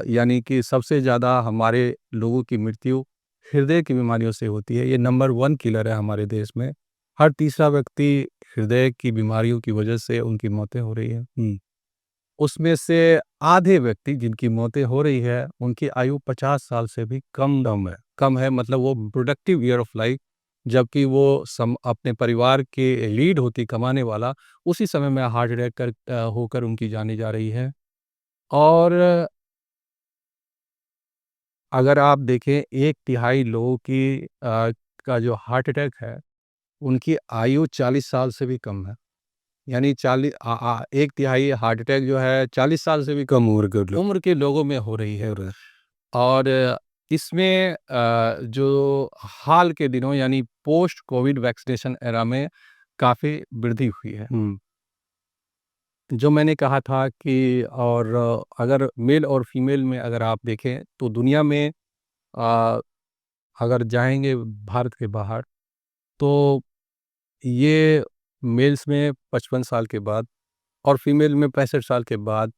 यानी कि सबसे ज़्यादा हमारे लोगों की मृत्यु हृदय की बीमारियों से होती है। ये नंबर 1 किलर है हमारे देश में। हर तीसरा व्यक्ति हृदय की बीमारियों की वजह से उनकी मौतें हो रही हैं। उसमें से आधे व्यक्ति जिनकी मौतें हो रही है, उनकी आयु 50 साल से भी कम है, मतलब वो प्रोडक्टिव ईयर ऑफ लाइफ, जबकि वो अपने परिवार के लीड होती कमाने वाला, उसी समय में हार्ट अटैक होकर उनकी जाने जा रही है। और अगर आप देखें, 1/3 लोगों का जो हार्ट अटैक है, उनकी आयु 40 साल से भी कम है। यानी 1/3 हार्ट अटैक जो है 40 साल से भी कम उम्र के लोगों में हो रही है। और इसमें जो हाल के दिनों यानी पोस्ट कोविड वैक्सीनेशन एरा में काफ़ी वृद्धि हुई है। जो मैंने कहा था कि, और अगर मेल और फीमेल में अगर आप देखें तो दुनिया में अ, अगर जाएँगे भारत के बाहर, तो ये मेल्स में 55 साल के बाद और फीमेल में 65 साल के बाद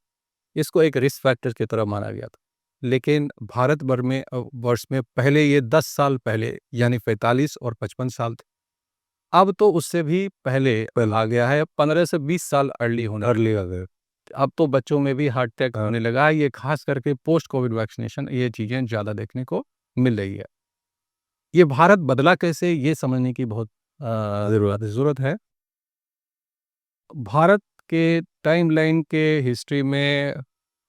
इसको एक रिस्क फैक्टर की तरह माना गया था। लेकिन भारत भर में वर्ष में पहले ये 10 साल पहले यानी 45 और 55 साल थे। अब तो उससे भी पहले आ गया है, 15 से 20 साल अर्ली आ गए। अब तो बच्चों में भी हार्ट अटैक होने लगा है। ये खास करके पोस्ट कोविड वैक्सीनेशन ये चीज़ें ज़्यादा देखने को मिल रही है। ये भारत बदला कैसे, ये समझने की बहुत ज़रूरत है। भारत के टाइमलाइन के हिस्ट्री में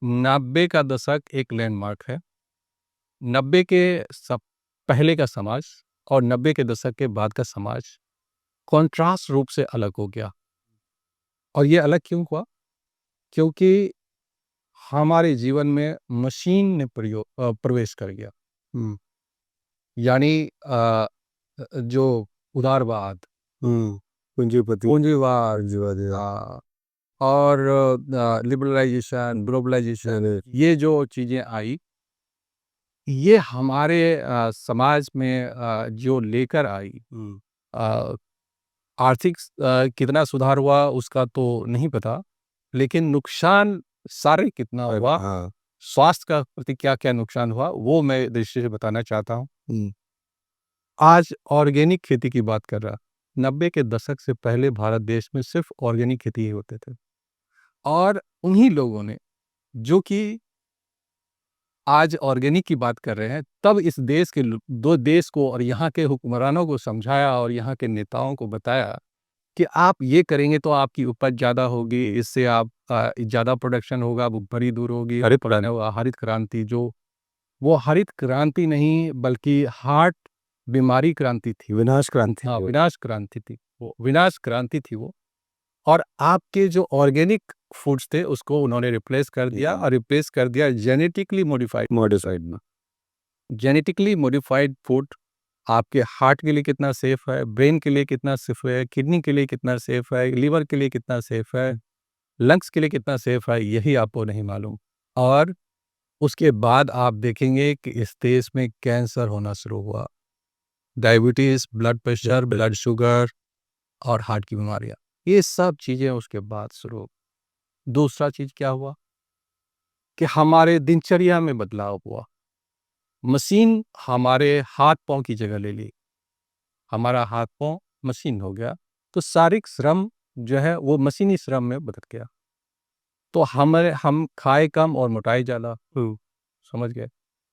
90 का दशक एक लैंडमार्क है। 90 के सब पहले का समाज और 90 के दशक के बाद का समाज कॉन्ट्रास्ट रूप से अलग हो गया। और ये अलग क्यों हुआ? क्योंकि हमारे जीवन में मशीन ने प्रवेश कर गया। यानी जो उदारवाद, पूंजीवाद, हाँ, और लिबरलाइजेशन, ग्लोबलाइजेशन, ये जो चीज़ें आई, ये हमारे समाज में जो लेकर आई, अ, आर्थिक कितना सुधार हुआ उसका तो नहीं पता, लेकिन नुकसान शारीरिक कितना हुआ, स्वास्थ्य का प्रति क्या-क्या नुकसान हुआ, वो मैं दृष्टि से बताना चाहता हूँ। आज ऑर्गेनिक खेती की बात कर रहा, 90 के दशक से पहले भारत देश में सिर्फ ऑर्गेनिक खेती ही होते थे। और उन्हीं लोगों ने, जो कि आज ऑर्गेनिक की बात कर रहे हैं, तब इस देश के देश को और यहाँ के हुक्मरानों को समझाया और यहाँ के नेताओं को बताया कि आप ये करेंगे तो आपकी उपज ज़्यादा होगी, इससे आप ज़्यादा प्रोडक्शन होगा, भूखमरी दूर होगी। हरित क्रांति, जो वो हरित क्रांति नहीं बल्कि हार्ट बीमारी क्रांति थी, विनाश क्रांति। हाँ, विनाश क्रांति थी वो, विनाश क्रांति थी वो। और आपके जो ऑर्गेनिक फूड्स थे उसको उन्होंने रिप्लेस कर दिया, और रिप्लेस कर दिया जेनेटिकली मॉडिफाइड में। जेनेटिकली मॉडिफाइड फूड आपके हार्ट के लिए कितना सेफ है, ब्रेन के लिए कितना सेफ है, किडनी के लिए कितना सेफ है, लिवर के लिए कितना सेफ है, लंग्स के लिए कितना सेफ है, यही आपको नहीं मालूम। और उसके बाद आप देखेंगे कि इस देश में कैंसर होना शुरू हुआ, diabetes, blood pressure, blood sugar और हार्ट की बीमारियां, ये सब चीजें उसके बाद शुरू। दूसरा चीज क्या हुआ कि हमारे दिनचर्या में बदलाव हुआ। मशीन हमारे हाथ पांव की जगह ले ली, हमारा हाथ पांव मशीन हो गया। तो शारीरिक श्रम जो है वो मशीनी श्रम में बदल गया। तो हम खाए कम और मोटाई ज़्यादा, समझ गए?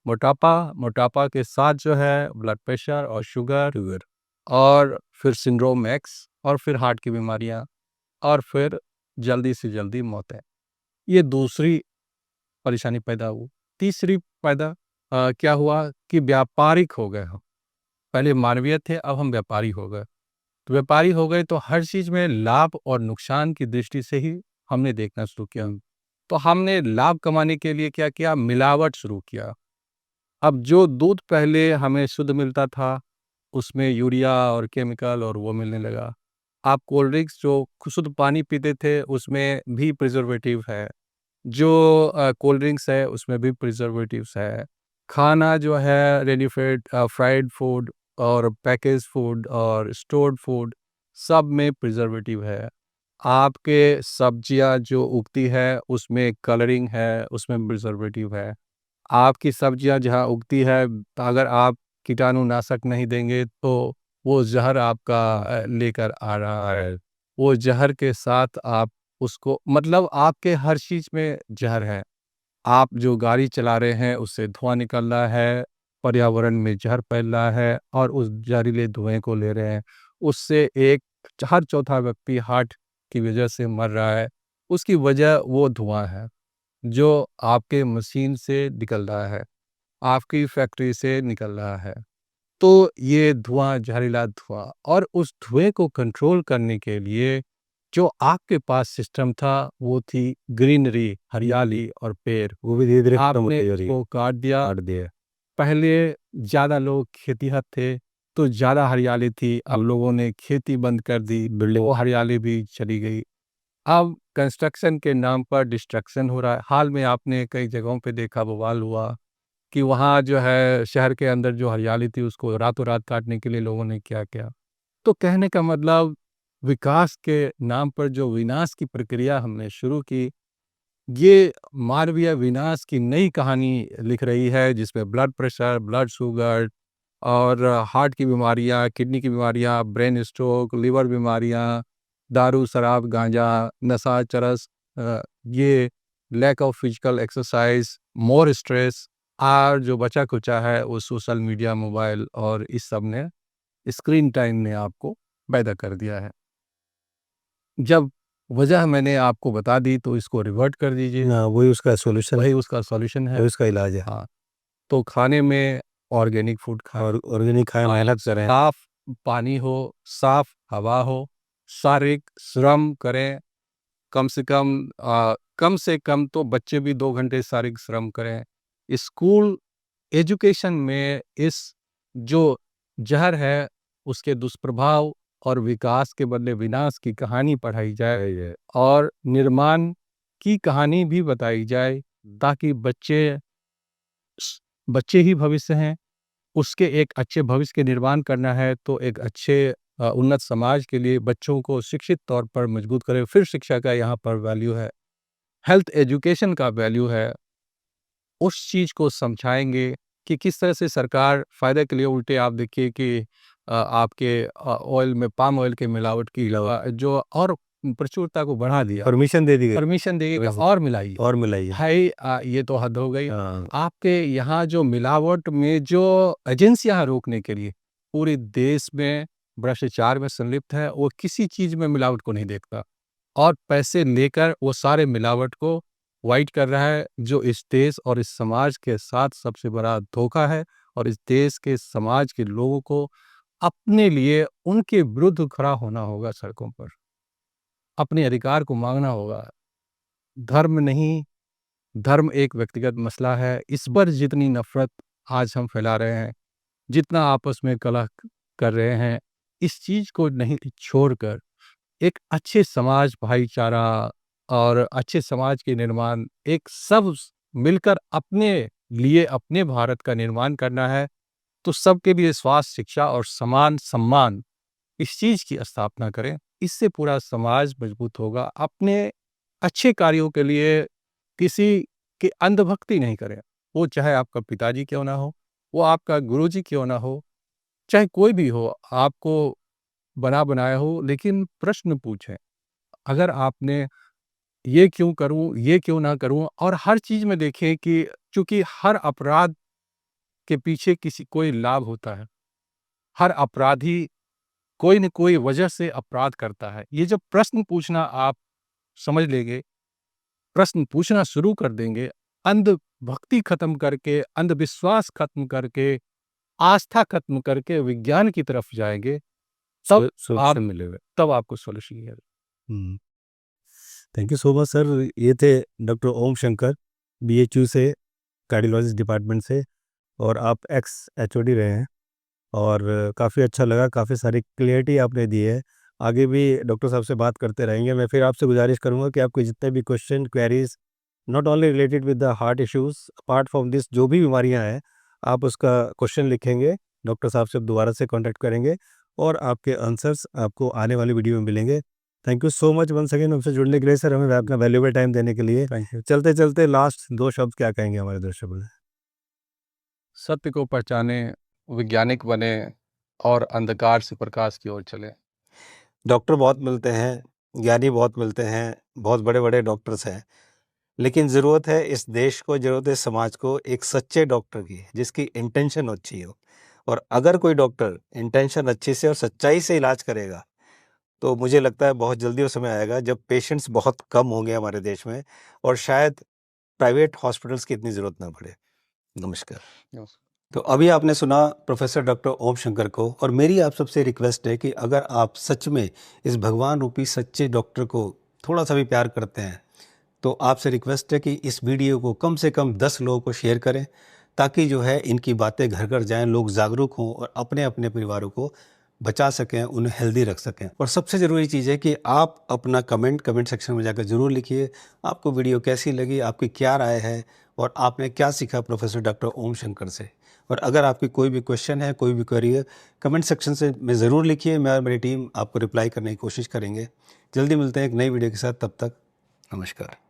मोटापा के साथ जो है ब्लड प्रेशर और शुगर और फिर सिंड्रोम एक्स और फिर हार्ट की बीमारियाँ और फिर जल्दी से जल्दी मौतें। ये दूसरी परेशानी पैदा हुई। तीसरी क्या हुआ कि व्यापारिक हो गए हम। पहले मानवीय थे, अब हम व्यापारी हो गए। तो व्यापारी हो गए तो हर चीज़ में लाभ और नुकसान की दृष्टि से ही हमने देखना शुरू किया। तो हमने लाभ कमाने के लिए क्या किया? मिलावट शुरू किया। अब जो दूध पहले हमें शुद्ध मिलता था, उसमें यूरिया और केमिकल और वो मिलने लगा। आप कोल्ड ड्रिंक्स जो शुद्ध पानी पीते थे, उसमें भी प्रिजर्वेटिव है। जो कोल्ड ड्रिंक्स है, उसमें भी प्रिजर्वेटिव्स है। खाना जो है रेडीमेड फ्राइड फूड और पैकेज फूड और स्टोर्ड फूड, सब में प्रिजर्वेटिव है। आपके सब्जियां जो उगती है, उसमें कलरिंग है, उसमें प्रिजर्वेटिव है। आपकी सब्जियां जहां उगती है, अगर आप कीटाणुनाशक नहीं देंगे तो वो जहर आपका लेकर आ रहा है। वो जहर के साथ आप उसको मतलब आपके हर चीज़ में जहर है। आप जो गाड़ी चला रहे हैं, उससे धुआँ निकल रहा है, पर्यावरण में जहर फैल रहा है और उस जहरीले धुएँ को ले रहे हैं। उससे हर चौथा व्यक्ति हार्ट की वजह से मर रहा है। उसकी वजह वो धुआँ है, जो आपके मशीन से निकल रहा है, आपकी फैक्ट्री से निकल रहा है। तो ये धुआँ, जहरीला धुआँ और उस धुएँ को कंट्रोल करने के लिए जो आपके पास सिस्टम था, वो थी ग्रीनरी, हरियाली और पेड़। वो भी धीरे-धीरे खत्म आपने होती जा रही है। उसको काट दिया। काट दिए। पहले ज़्यादा लोग खेतिहर थे, तो ज़्यादा हरियाली थी। अब लोगों ने खेती बंद कर दी, वो हरियाली भी चली गई। अब कंस्ट्रक्शन के नाम पर डिस्ट्रक्शन हो रहा है। हाल में आपने कई जगहों पे देखा, बवाल हुआ कि वहाँ जो है शहर के अंदर जो हरियाली थी, उसको रातों रात काटने के लिए लोगों ने क्या किया। तो कहने का मतलब, विकास के नाम पर जो विनाश की प्रक्रिया हमने शुरू की, ये मानवीय विनाश की नई कहानी लिख रही है, जिसमें ब्लड प्रेशर, ब्लड शुगर और हार्ट की बीमारियाँ, किडनी की बीमारियाँ, ब्रेन स्ट्रोक, लिवर बीमारियाँ, दारू, शराब, गांजा, नशा, चरस, ये lack of physical exercise, more stress और जो बचा-खुचा है वो सोशल मीडिया, मोबाइल और इस सब ने, स्क्रीन टाइम ने आपको पैदा कर दिया है। जब वजह मैंने आपको बता दी तो इसको रिवर्ट कर दीजिए, हाँ, वही उसका सॉल्यूशन है, वही उसका सॉल्यूशन है। वही उसका इलाज है। हाँ, तो खाने में ऑर्गेनिक फूड खाएँ, और ऑर्गेनिक खाएँ, मेहनत करें। साफ पानी हो, साफ हवा हो, शारीरिक श्रम करें, कम से कम तो बच्चे भी 2 घंटे शारीरिक श्रम करें। स्कूल एजुकेशन में इस जो ज़हर है, उसके दुष्प्रभाव और विकास के बदले विनाश की कहानी पढ़ाई जाए और निर्माण की कहानी भी बताई जाए, ताकि बच्चे ही भविष्य हैं। उसके एक अच्छे भविष्य के निर्माण करना है तो एक अच्छे उन्नत समाज के लिए बच्चों को शिक्षित तौर पर मजबूत करें। फिर शिक्षा का यहाँ पर वैल्यू है, हेल्थ एजुकेशन का वैल्यू है। उस चीज़ को समझाएँगे कि किस तरह से सरकार फ़ायदे के लिए, उल्टे आप देखिए कि आपके ऑयल में पाम ऑयल के मिलावट की जो और प्रचुरता को बढ़ा दिया। परमिशन दे दी गई। परमिशन देगी वैसे। और मिलाई। और मिलाई है। भाई ये तो हद हो गई। हाँ। आपके यहाँ जो मिलावट में जो एजेंसियाँ रोकने के लिए पूरे देश में भ्रष्टाचार में संलिप्त है, वो किसी चीज़ में मिलावट को नहीं देखता और पैसे लेकर वो सारे मिलावट को वाइट कर रहा है, जो इस देश और इस समाज के साथ सबसे बड़ा धोखा है। और इस देश के समाज के लोगों को अपने लिए उनके विरुद्ध खड़ा होना होगा सड़कों पर, अपने अधिकार को मांगना होगा। धर्म नहीं, धर्म एक व्यक्तिगत मसला है। इस पर जितनी नफ़रत आज हम फैला रहे हैं, जितना आपस में कलह कर रहे हैं, इस चीज़ को नहीं छोड़कर एक अच्छे समाज, भाईचारा और अच्छे समाज के निर्माण, एक सब मिलकर अपने लिए अपने भारत का निर्माण करना है, तो सबके लिए स्वास्थ्य, शिक्षा और समान सम्मान, इस चीज़ की स्थापना करें। इससे पूरा समाज मजबूत होगा। अपने अच्छे कार्यों के लिए किसी की अंधभक्ति नहीं करें। वो चाहे आपका पिताजी क्यों ना हो, वो आपका गुरुजी क्यों ना हो, चाहे कोई भी हो, आपको बना बनाया हो, लेकिन प्रश्न पूछें। अगर आपने ये क्यों करूँ, ये क्यों ना करूँ, और हर चीज़ में देखें कि चूँकि हर अपराध के पीछे किसी कोई लाभ होता है। हर अपराधी कोई न कोई वजह से अपराध करता है। ये जब प्रश्न पूछना आप समझ लेंगे, प्रश्न पूछना शुरू कर देंगे, अंधभक्ति खत्म करके, अंधविश्वास खत्म करके, आस्था खत्म करके विज्ञान की तरफ जाएँगे, तब आप सोल्यूशन मिलेगा। तब आपको सॉल्यूशन मिलेगा। हुँ। Thank you so much sir. ये थे डॉक्टर ओम शंकर, बीएचयू से, कार्डियोलॉजिस्ट डिपार्टमेंट से, और आप एक्स एचओडी रहे हैं, और काफ़ी अच्छा लगा, काफ़ी सारी क्लैरिटी आपने दी है। आगे भी डॉक्टर साहब से बात करते रहेंगे। मैं फिर आपसे गुज़ारिश करूँगा कि आपके जितने भी question, queries, not only related with the heart issues, apart from this जो भी बीमारियाँ हैं, आप उसका क्वेश्चन लिखेंगे, डॉक्टर साहब से दोबारा से कॉन्टैक्ट करेंगे, और आपके आंसर्स आपको आने वाली वीडियो में मिलेंगे। Thank you so much once again हमसे जुड़ने के लिए सर, हमें अपना वैल्यूएबल टाइम देने के लिए। Thank you. चलते-चलते लास्ट 2 शब्द क्या कहेंगे हमारे दर्शकों से? सत्य को पहचानें, वैज्ञानिक बने और अंधकार से प्रकाश की ओर चलें। डॉक्टर बहुत मिलते हैं, ज्ञानी बहुत मिलते हैं, बहुत बड़े-बड़े डॉक्टर्स हैं, लेकिन ज़रूरत है इस देश को, ज़रूरत है समाज को एक सच्चे डॉक्टर की, जिसकी इंटेंशन अच्छी हो। और अगर कोई डॉक्टर इंटेंशन अच्छे से और सच्चाई से इलाज करेगा, तो मुझे लगता है बहुत जल्दी वो समय आएगा जब पेशेंट्स बहुत कम होंगे हमारे देश में, और शायद प्राइवेट हॉस्पिटल्स की इतनी ज़रूरत ना पड़े। नमस्कार। यस। तो अभी आपने सुना प्रोफेसर डॉक्टर ओम शंकर को, और मेरी आप सबसे रिक्वेस्ट है कि अगर आप सच में इस भगवान रूपी सच्चे डॉक्टर को थोड़ा सा भी प्यार करते हैं, तो आपसे रिक्वेस्ट है कि इस वीडियो को कम से कम 10 लोगों को शेयर करें, ताकि जो है इनकी बातें घर घर जाएं, लोग जागरूक हों और अपने अपने परिवारों को बचा सकें, उन्हें हेल्दी रख सकें। और सबसे ज़रूरी चीज़ है कि आप अपना कमेंट सेक्शन में जाकर ज़रूर लिखिए, आपको वीडियो कैसी लगी, आपकी क्या राय है, और आपने क्या सीखा प्रोफेसर डॉक्टर ओम शंकर से। और अगर आपकी कोई भी क्वेश्चन है, कोई भी क्वेरी है, कमेंट सेक्शन से में ज़रूर लिखिए। मैं और मेरी टीम आपको रिप्लाई करने की कोशिश करेंगे। जल्दी मिलते हैं एक नई वीडियो के साथ, तब तक नमस्कार।